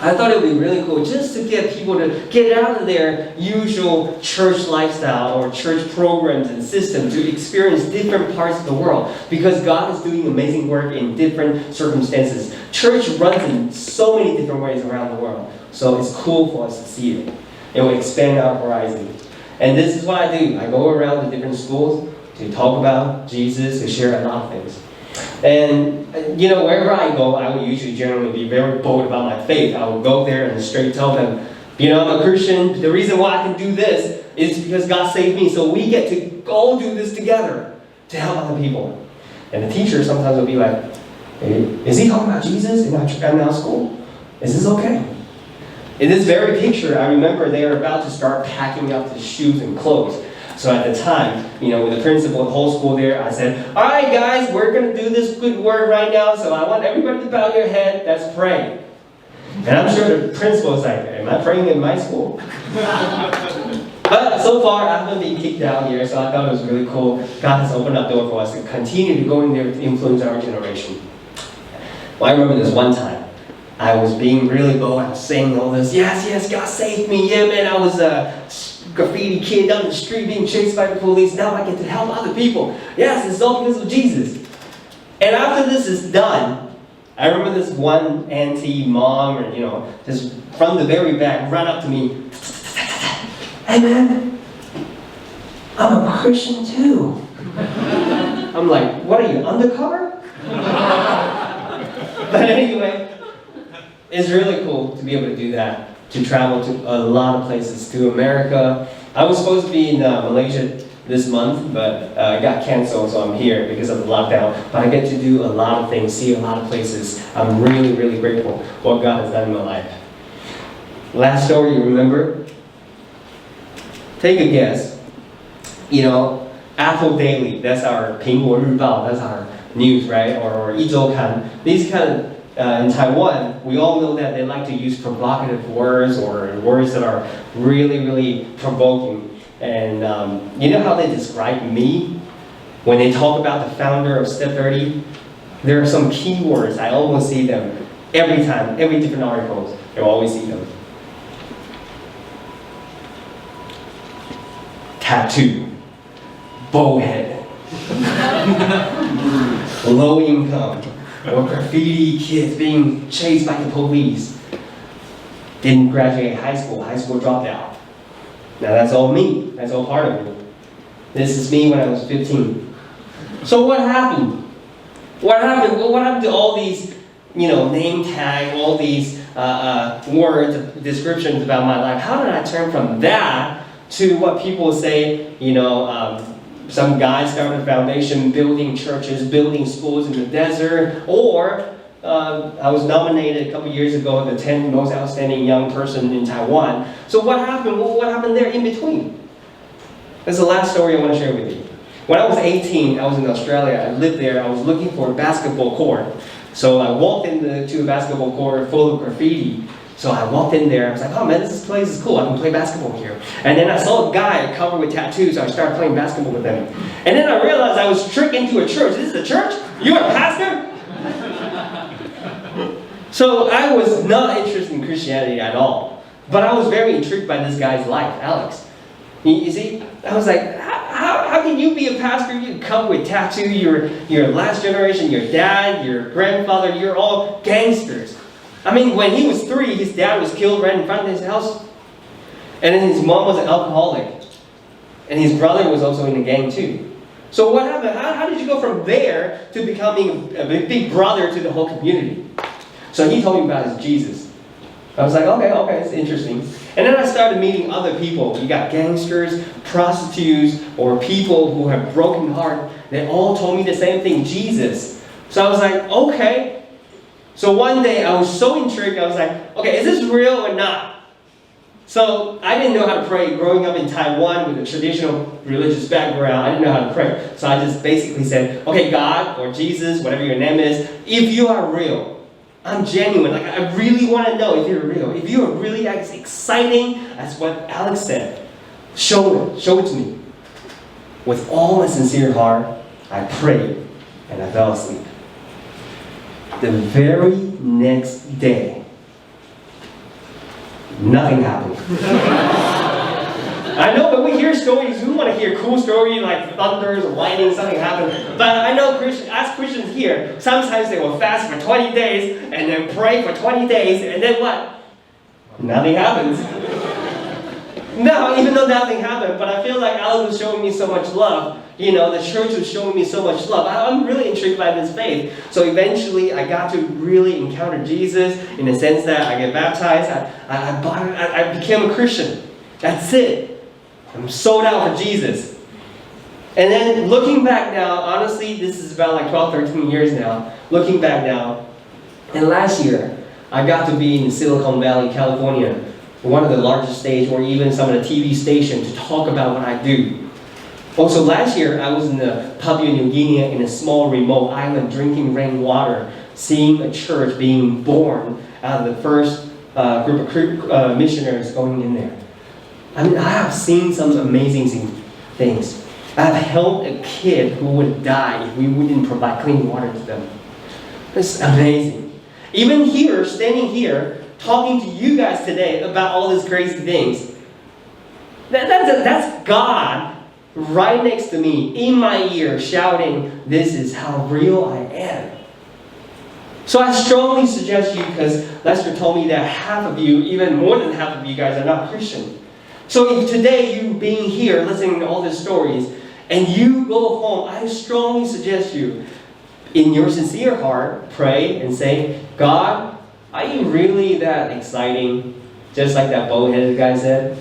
I thought it would be really cool just to get people to get out of their usual church lifestyle or church programs and systems to experience different parts of the world, because God is doing amazing work in different circumstances. Church runs in so many different ways around the world, so it's cool for us to see it. It will expand our horizon. And this is what I do. I go around to different schools to talk about Jesus, to share a lot of things. And, wherever I go, I will usually generally be very bold about my faith. I will go there and straight tell them, I'm a Christian. The reason why I can do this is because God saved me. So we get to all do this together to help other people. And the teacher sometimes will be like, hey, is he talking about Jesus in our school? Is this okay? In this very picture, I remember they are about to start packing up the shoes and clothes. So at the time, with the principal, the whole school there, I said, all right, guys, we're going to do this good work right now, so I want everybody to bow your head. Let's pray. And I'm sure the principal was like, am I praying in my school? But But so far, I haven't been kicked out here, so I thought it was really cool. God has opened up door for us to continue to go in there to influence our generation. Well, I remember this one time. I was being really bold. I was saying all this, yes, God saved me. Yeah, man, I was a graffiti kid down the street being chased by the police. Now I get to help other people. Yes, it's all because of Jesus. And after this is done, I remember this one auntie, mom, or just from the very back, run up to me. Hey man, I'm a Christian too. I'm like, what are you, undercover? But anyway, it's really cool to be able to do that, to travel to a lot of places, to America. I was supposed to be in Malaysia this month, but it got canceled, so I'm here because of the lockdown. But I get to do a lot of things, see a lot of places. I'm really, really grateful for what God has done in my life. Last story, you remember? Take a guess. Apple Daily, that's our 苹果日报, that's our news, right? Or 一周刊. These kind of, in Taiwan, we all know that they like to use provocative words or words that are really, really provoking. And you know how they describe me? When they talk about the founder of Step 30, there are some key words. I almost see them every time, every different articles. You'll always see them. Tattoo, bowhead, low income, or graffiti kids being chased by the police. Didn't graduate high school dropped out. Now that's all me, that's all part of me. This is me when I was 15. So what happened? What happened? Well, what happened to all these, name tag, all these words, descriptions about my life? How did I turn from that to what people say, some guy started a foundation, building churches, building schools in the desert, or I was nominated a couple years ago as the 10th most outstanding young person in Taiwan. So what happened? Well, what happened there in between? That's the last story I want to share with you. When I was 18, I was in Australia. I lived there. I was looking for a basketball court. So I walked into a basketball court full of graffiti. So I walked in there. I was like, oh man, this place is cool. I can play basketball here. And then I saw a guy covered with tattoos. So I started playing basketball with him. And then I realized I was tricked into a church. This is a church? You're a pastor? So I was not interested in Christianity at all. But I was very intrigued by this guy's life, Alex. You see, I was like, how can you be a pastor? You come with tattoo, you're last generation, your dad, your grandfather, you're all gangsters. I mean, when he was 3, his dad was killed right in front of his house. And then his mom was an alcoholic. And his brother was also in the gang too. So what happened? How did you go from there to becoming a big brother to the whole community? So he told me about his Jesus. I was like, okay, it's interesting. And then I started meeting other people. You got gangsters, prostitutes, or people who have broken heart. They all told me the same thing, Jesus. So I was like, okay. So one day I was so intrigued, I was like, okay, is this real or not? So I didn't know how to pray. Growing up in Taiwan with a traditional religious background, I didn't know how to pray. So I just basically said, okay, God or Jesus, whatever your name is, if you are real, I'm genuine. Like, I really want to know if you're real. If you are really as exciting as what Alex said, show it to me. With all my sincere heart, I prayed and I fell asleep. The very next day, nothing happened. I know when we hear stories, we want to hear cool stories like thunders, lightning, something happened. But I know as Christians here, sometimes they will fast for 20 days and then pray for 20 days, and then what? Nothing happens. No, even though nothing happened, but I feel like Alan was showing me so much love. The church was showing me so much love. I'm really intrigued by this faith. So eventually, I got to really encounter Jesus in the sense that I get baptized. I became a Christian. That's it. I'm sold out for Jesus. And then looking back now, honestly, this is about like 12, 13 years now. Looking back now, and last year, I got to be in Silicon Valley, California, one of the largest stages, or even some of the TV stations, to talk about what I do. Also last year, I was in Papua New Guinea in a small remote island drinking rainwater, seeing a church being born out of the first group of missionaries going in there. I mean, I have seen some amazing things. I have helped a kid who would die if we wouldn't provide clean water to them. It's amazing. Even here, standing here, talking to you guys today about all these crazy things. That's God right next to me, in my ear, shouting, this is how real I am. So I strongly suggest you, because Lester told me that half of you, even more than half of you guys, are not Christian. So if today you being here, listening to all these stories, and you go home, I strongly suggest you, in your sincere heart, pray and say, God, are you really that exciting? Just like that bow-headed guy said.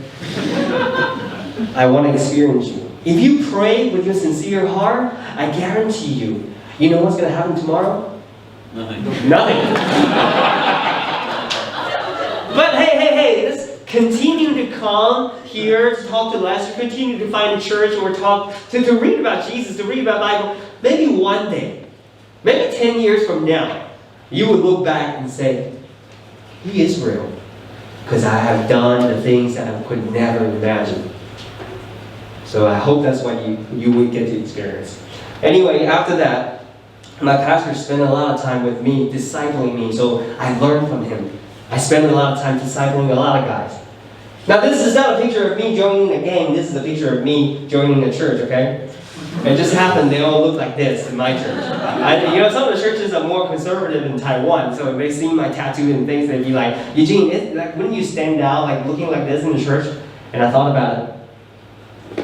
I want to experience you. If you pray with your sincere heart, I guarantee you, you know what's going to happen tomorrow? Nothing. Nothing. But hey, let's continue to come here to talk to Lester, continue to find a church or talk, to read about Jesus, to read about the Bible. Maybe one day, maybe 10 years from now, you would look back and say, He is real. Because I have done the things that I could never imagine. So I hope that's what you would get to experience. Anyway, after that, my pastor spent a lot of time with me, discipling me, so I learned from him. I spent a lot of time discipling a lot of guys. Now this is not a picture of me joining a gang, this is a picture of me joining a church, okay? It just happened, they all look like this in my church. Some of the churches are more conservative in Taiwan, so if they see my tattoo and things, they'd be like, Eugene, wouldn't you stand out like looking like this in the church? And I thought about it.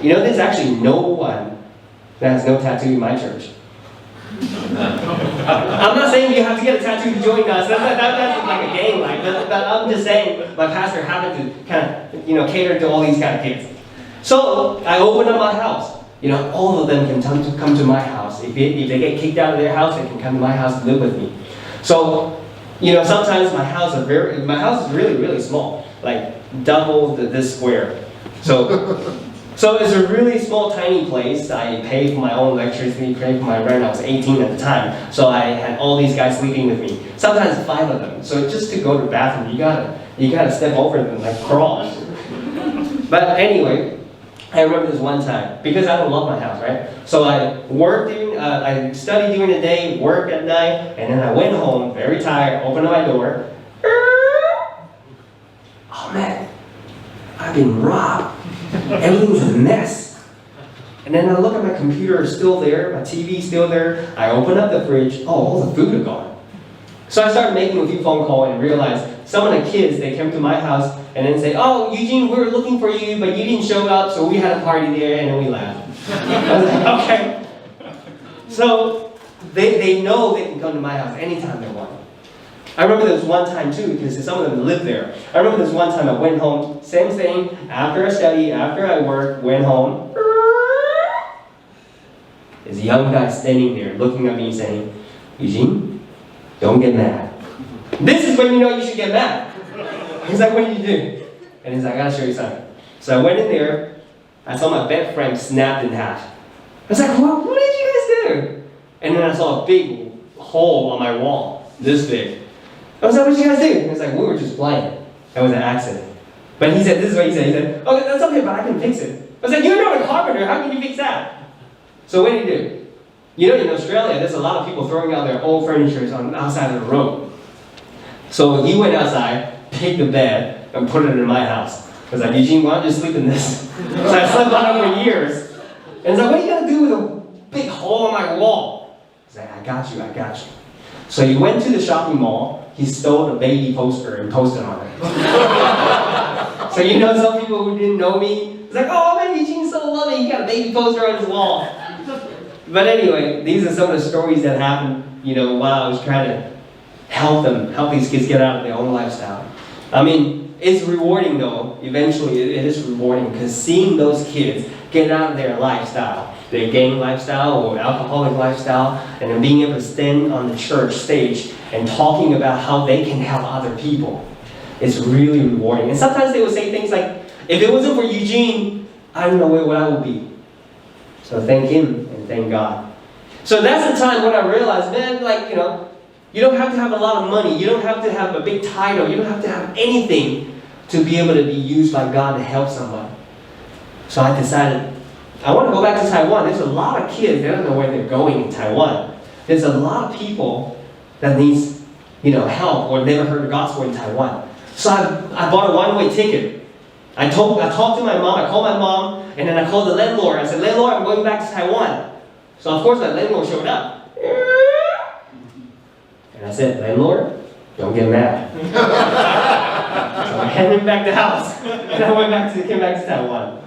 There's actually no one that has no tattoo in my church. I'm not saying you have to get a tattoo to join us. That's like a gang like. But I'm just saying my pastor happened to kind of cater to all these kind of kids. So I opened up my house. All of them can come to my house. If they get kicked out of their house, they can come to my house and live with me. So, sometimes my house is really, really small, like double this square. So it's a really small, tiny place. I pay for my own electricity, pay for my rent. I was 18 at the time, so I had all these guys sleeping with me. Sometimes 5 of them. So just to go to the bathroom, you gotta step over them like crawl. But anyway, I remember this one time, because I don't love my house, right? So I studied during the day, work at night, and then I went home, very tired, opened up my door. Oh man, I've been robbed. Everything's a mess. And then I look at my computer, it's still there, my TV's still there. I open up the fridge, all the food is gone. So I started making a few phone calls and realized some of the kids, they came to my house and then say, oh, Eugene, we were looking for you, but you didn't show up, so we had a party there, and then we left. I was like, okay. So they know they can come to my house anytime they want. I remember there was one time too, because some of them live there. I remember this one time I went home, same thing, after I studied, after I worked, went home. There's a young guy standing there looking at me saying, Eugene, don't get mad. This is when you know you should get mad. He's like, what did you do? And he's like, I gotta show you something. So I went in there, I saw my bed frame snapped in half. I was like, what did you guys do? And then I saw a big hole on my wall, this big. I was like, what did you guys do? And he's like, we were just playing. That was an accident. But he said, this is what he said. He said, okay, that's okay, but I can fix it. I was like, you're not a carpenter, how can you fix that? So what did he do? In Australia, there's a lot of people throwing out their old furniture on outside of the road. So he went outside, picked the bed, and put it in my house. I was like, Eugene, why don't you sleep in this? So I slept on it for years. And he's like, what are you going to do with a big hole in my wall? I was like, I got you. So he went to the shopping mall, he stole the baby poster and posted on it. So some people who didn't know me, it's like, oh man, Eugene's so loving, he got a baby poster on his wall. But anyway, these are some of the stories that happened, while I was trying to help these kids get out of their own lifestyle. I mean, it's rewarding though, eventually it is rewarding, because seeing those kids get out of their lifestyle, their gang lifestyle or alcoholic lifestyle, and then being able to stand on the church stage and talking about how they can help other people. It's really rewarding. And sometimes they will say things like, if it wasn't for Eugene, I don't know where I would be. So thank him and thank God. So that's the time when I realized, man, you don't have to have a lot of money. You don't have to have a big title. You don't have to have anything to be able to be used by God to help someone. So I decided, I want to go back to Taiwan. There's a lot of kids, they don't know where they're going in Taiwan. There's a lot of people that needs, help or never heard the gospel in Taiwan. So I bought a one-way ticket. I talked to my mom, I called my mom, and then I called the landlord. I said, landlord, I'm going back to Taiwan. So of course my landlord showed up. And I said, landlord, don't get mad. So I handed him back the house. And I came back to Taiwan.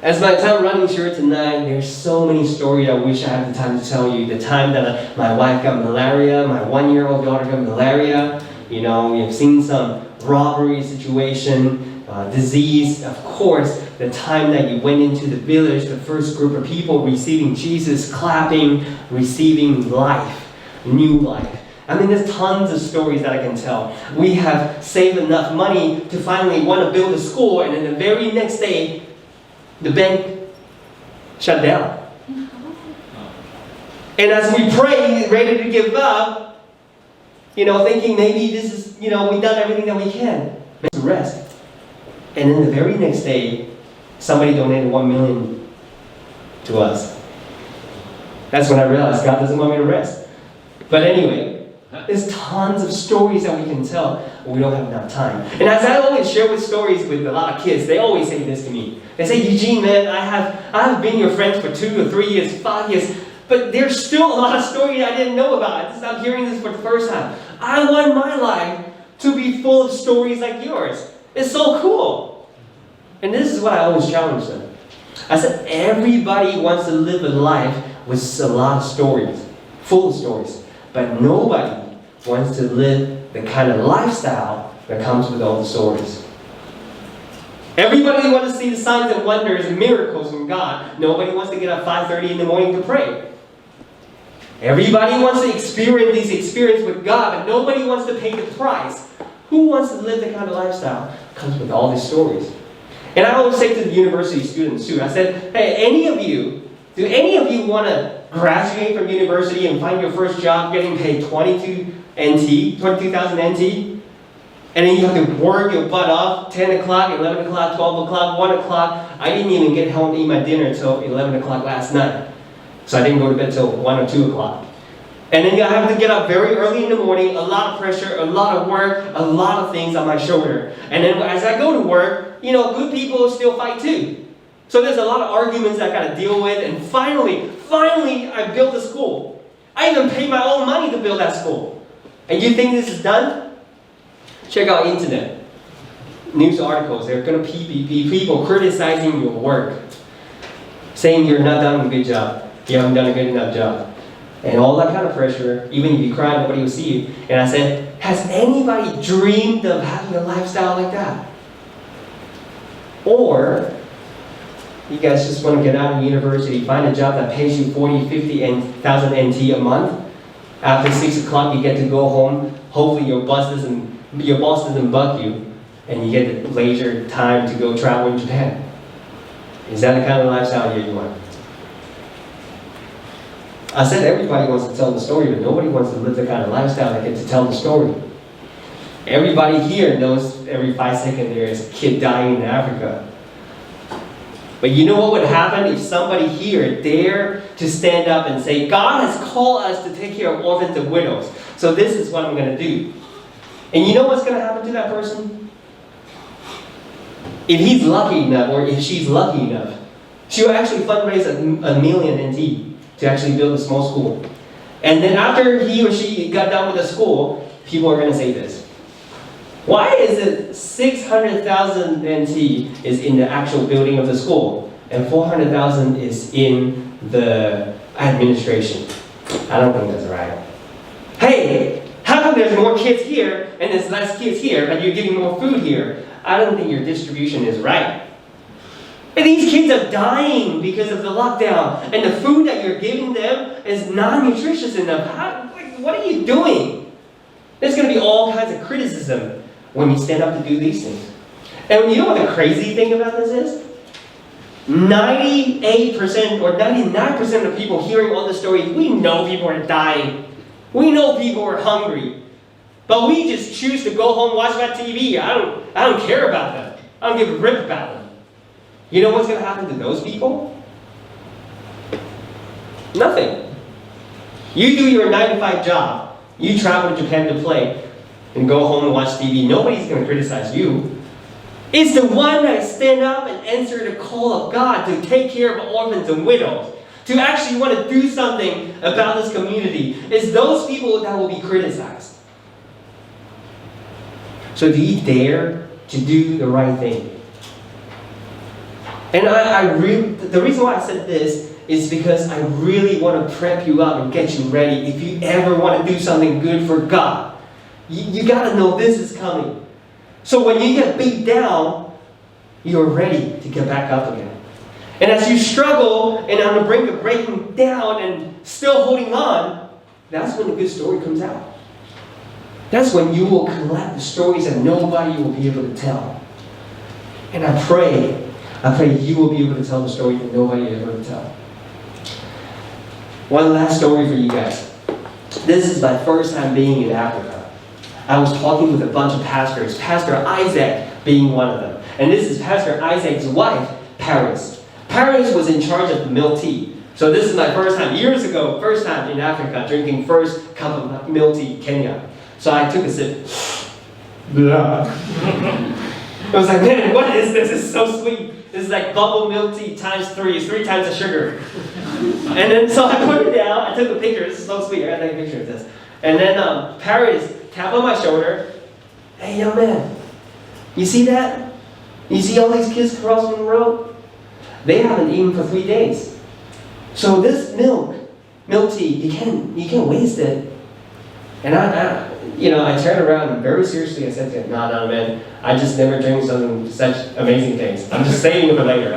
As my time running short tonight, there's so many stories I wish I had the time to tell you. The time that my wife got malaria, my 1-year-old daughter got malaria. We have seen some robbery situation, disease. Of course, the time that you went into the village, the first group of people receiving Jesus, clapping, receiving life, new life. I mean, there's tons of stories that I can tell. We have saved enough money to finally want to build a school, and then the very next day, the bank shut down. And as we pray, ready to give up, thinking maybe this is, we've done everything that we can. Let's rest. And then the very next day, somebody donated $1 million to us. That's when I realized God doesn't want me to rest. But anyway, there's tons of stories that we can tell, but we don't have enough time. And as I always share with stories with a lot of kids, they always say this to me. They say, Eugene, man, I have been your friend for 2 or 3 years, 5 years, but there's still a lot of stories I didn't know about. I'm hearing this for the first time. I want my life to be full of stories like yours. It's so cool. And this is what I always challenge them. I said, everybody wants to live a life with a lot of stories, full of stories, but nobody wants to live the kind of lifestyle that comes with all the stories. Everybody wants to see the signs and wonders and miracles from God. Nobody wants to get up 5:30 in the morning to pray. Everybody wants to experience this experience with God, but nobody wants to pay the price. Who wants to live the kind of lifestyle that comes with all these stories? And I always say to the university students too, I said, hey, do any of you want to graduate from university and find your first job getting paid 22,000 NT? And then you have to work your butt off, 10 o'clock, 11 o'clock, 12 o'clock, 1 o'clock. I didn't even get home to eat my dinner until 11 o'clock last night. So I didn't go to bed till 1 or 2 o'clock. And then I have to get up very early in the morning, a lot of pressure, a lot of work, a lot of things on my shoulder. And then as I go to work, good people still fight too. So there's a lot of arguments I got to deal with. And finally, I built a school. I even paid my own money to build that school. And you think this is done? Check out internet. News articles. There are going to be people criticizing your work. Saying you're not done a good job. You haven't done a good enough job. And all that kind of pressure. Even if you cry, nobody will see you. And I said, has anybody dreamed of having a lifestyle like that? Or you guys just want to get out of university, find a job that pays you 40, 50,000 NT a month. After 6 o'clock, you get to go home. Hopefully your boss doesn't bug you, and you get the leisure time to go travel in Japan. Is that the kind of lifestyle you want? I said everybody wants to tell the story, but nobody wants to live the kind of lifestyle that gets to tell the story. Everybody here knows every 5 seconds there is a kid dying in Africa. But you know what would happen if somebody here dared to stand up and say, God has called us to take care of orphans and widows, so this is what I'm going to do. And you know what's going to happen to that person? If he's lucky enough, or if she's lucky enough, she'll actually fundraise a million NT to actually build a small school. And then after he or she got done with the school, people are going to say this. Why is it 600,000 NT is in the actual building of the school, and 400,000 is in the administration? I don't think that's right. Hey, how come there's more kids here and there's less kids here, but you're giving more food here? I don't think your distribution is right. And these kids are dying because of the lockdown, and the food that you're giving them is not nutritious enough. What are you doing? There's going to be all kinds of criticism when you stand up to do these things. And you know what the crazy thing about this is? 98% or 99% of people hearing all the stories, we know people are dying. We know people are hungry. But we just choose to go home and watch that TV. I don't care about them. I don't give a rip about them. You know what's going to happen to those people? Nothing. You do your 9-to-5 job. You travel to Japan to play and go home and watch TV. Nobody's going to criticize you. It's the one that stand up and answer the call of God to take care of orphans and widows, to actually want to do something about this community. It's those people that will be criticized. So do you dare to do the right thing? And the reason why I said this is because I really want to prep you up and get you ready. If you ever want to do something good for God, you got to know this is coming. So when you get beat down, you're ready to get back up again. And as you struggle and on the brink of breaking down and still holding on, that's when the good story comes out. That's when you will collect the stories that nobody will be able to tell. And I pray you will be able to tell the story that nobody is able to tell. One last story for you guys. This is my first time being in Africa. I was talking with a bunch of pastors, Pastor Isaac being one of them. And this is Pastor Isaac's wife, Paris. Paris was in charge of the milk tea. So this is my first time, years ago, first time in Africa, drinking first cup of milk tea, Kenya. So I took a sip. Blah. I was like, man, what is this? It's so sweet. This is like bubble milk tea times 3. It's 3 times the sugar. And then so I put it down. I took a picture. This is so sweet. I got to take a picture of this. And then Paris tapped on my shoulder. Hey, young man, you see that? You see all these kids crossing the road? They haven't eaten for 3 days. So this milk tea, you can't waste it. And I turned around and very seriously I said to him, no, man, I just never drink such amazing things. I'm just saving it for later.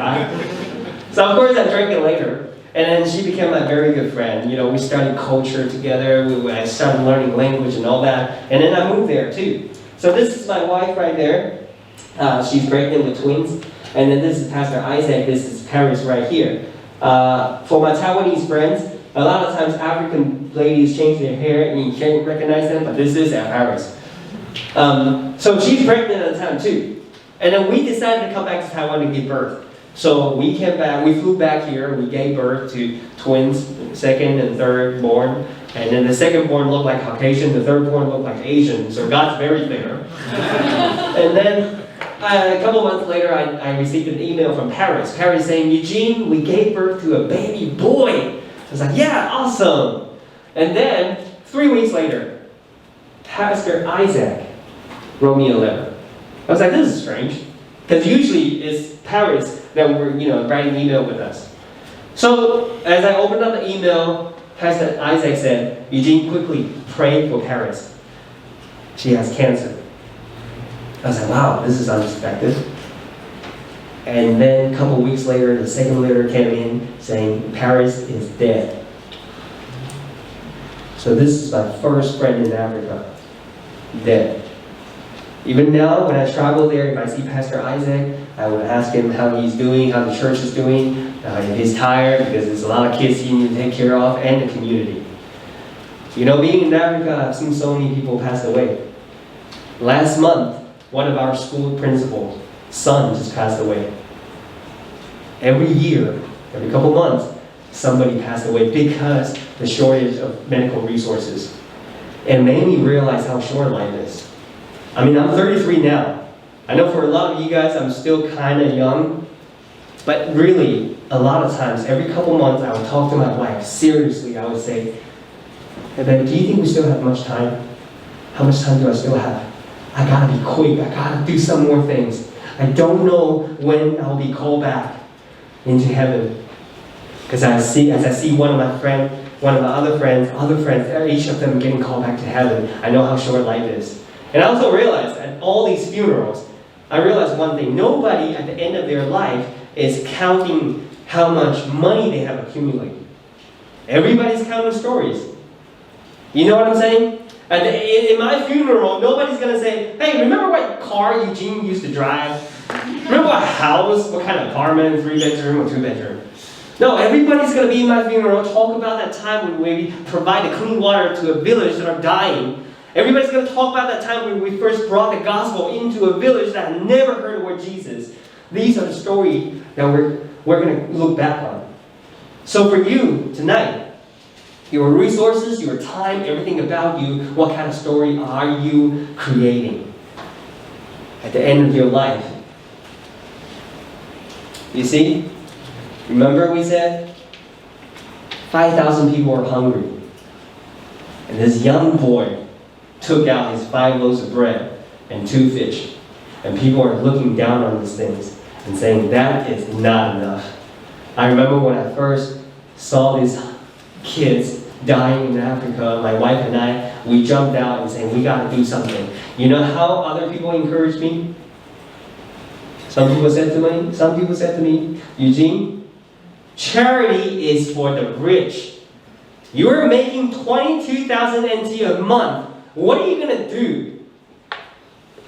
So of course I drank it later. And then she became my very good friend. We studied culture together. I started learning language and all that. And then I moved there too. So this is my wife right there. She's pregnant with twins. And then this is Pastor Isaac. This is Paris right here. For my Taiwanese friends, a lot of times African ladies change their hair and you can't recognize them, but this is Paris. So she's pregnant at the time too. And then we decided to come back to Taiwan to give birth. So we came back, we flew back here, we gave birth to twins, second and third born. And then the second born looked like Caucasian, the third born looked like Asian, so God's very fair. And then a couple months later, I received an email from Paris. Paris saying, Eugene, we gave birth to a baby boy. I was like, yeah, awesome. And then 3 weeks later, Pastor Isaac wrote me a letter. I was like, this is strange. Because usually it's Paris that were, writing an email with us. So as I opened up the email, Pastor Isaac said, Eugene, quickly pray for Paris. She has cancer. I was like, wow, this is unexpected. And then a couple weeks later, the second letter came in saying, Paris is dead. So this is my first friend in Africa, dead. Even now, when I travel there, if I see Pastor Isaac, I would ask him how he's doing, how the church is doing, if he's tired, because there's a lot of kids he needs to take care of, and the community. Being in Africa, I've seen so many people pass away. Last month, one of our school principals' son just passed away. Every year, every couple months, somebody passed away because the shortage of medical resources. It made me realize how short life is. I'm 33 now. I know for a lot of you guys, I'm still kind of young. But really, a lot of times, every couple months, I would talk to my wife. Seriously, I would say, hey, babe, do you think we still have much time? How much time do I still have? I gotta be quick. I gotta do some more things. I don't know when I'll be called back into heaven. Because as I see one of my other friends, each of them getting called back to heaven, I know how short life is. And I also realized at all these funerals, I realized one thing. Nobody at the end of their life is counting how much money they have accumulated. Everybody's counting stories. You know what I'm saying? In my funeral, nobody's going to say, hey, remember what car Eugene used to drive? Remember what house, what kind of apartment, 3-bedroom or 2-bedroom? No, everybody's going to be in my funeral, talk about that time when we provided clean water to a village that are dying. Everybody's going to talk about that time when we first brought the gospel into a village that had never heard the word Jesus. These are the stories that we're going to look back on. So for you tonight, your resources, your time, everything about you, what kind of story are you creating at the end of your life? You see? Remember we said 5,000 people are hungry. And this young boy took out his 5 loaves of bread and 2 fish. And people are looking down on these things and saying, that is not enough. I remember when I first saw these kids dying in Africa, my wife and I, we jumped out and said, we got to do something. You know how other people encouraged me? Some people said to me, Eugene, charity is for the rich. You're making 22,000 NT a month. What are you going to do?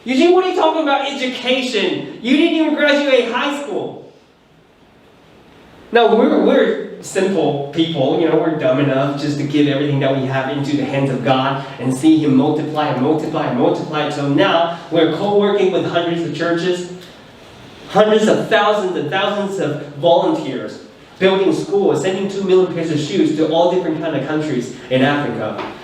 Eugene, what are you talking about education? You didn't even graduate high school. No, we're simple people. We're dumb enough just to give everything that we have into the hands of God and see Him multiply and multiply and multiply. So now we're co-working with hundreds of churches, hundreds of thousands and thousands of volunteers, building schools, sending 2 million pairs of shoes to all different kind of countries in Africa.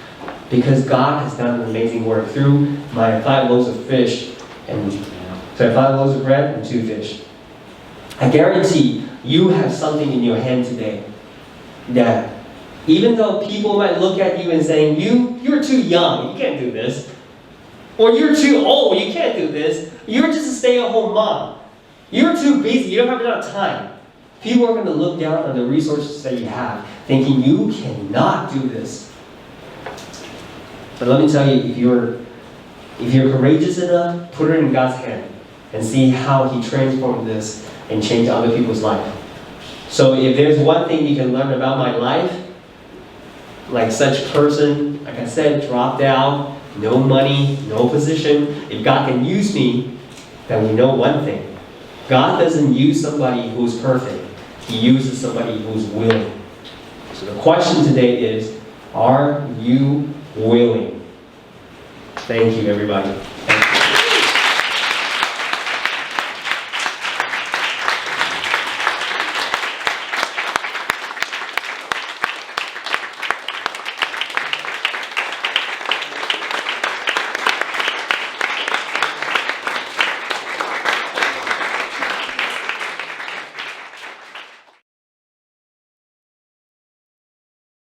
Because God has done an amazing work through my 5 loaves of fish and 5 loaves of bread and 2 fish. I guarantee you have something in your hand today that even though people might look at you and saying, you're too young, you can't do this. Or you're too old, you can't do this. You're just a stay-at-home mom. You're too busy, you don't have enough time. People are going to look down on the resources that you have, thinking you cannot do this. But let me tell you, if you're courageous enough, put it in God's hand and see how He transformed this and changed other people's life. So if there's one thing you can learn about my life, like such person, like I said, dropped out, no money, no position. If God can use me, then we know one thing. God doesn't use somebody who's perfect. He uses somebody who's willing. So the question today is, are you willing? Thank you, everybody.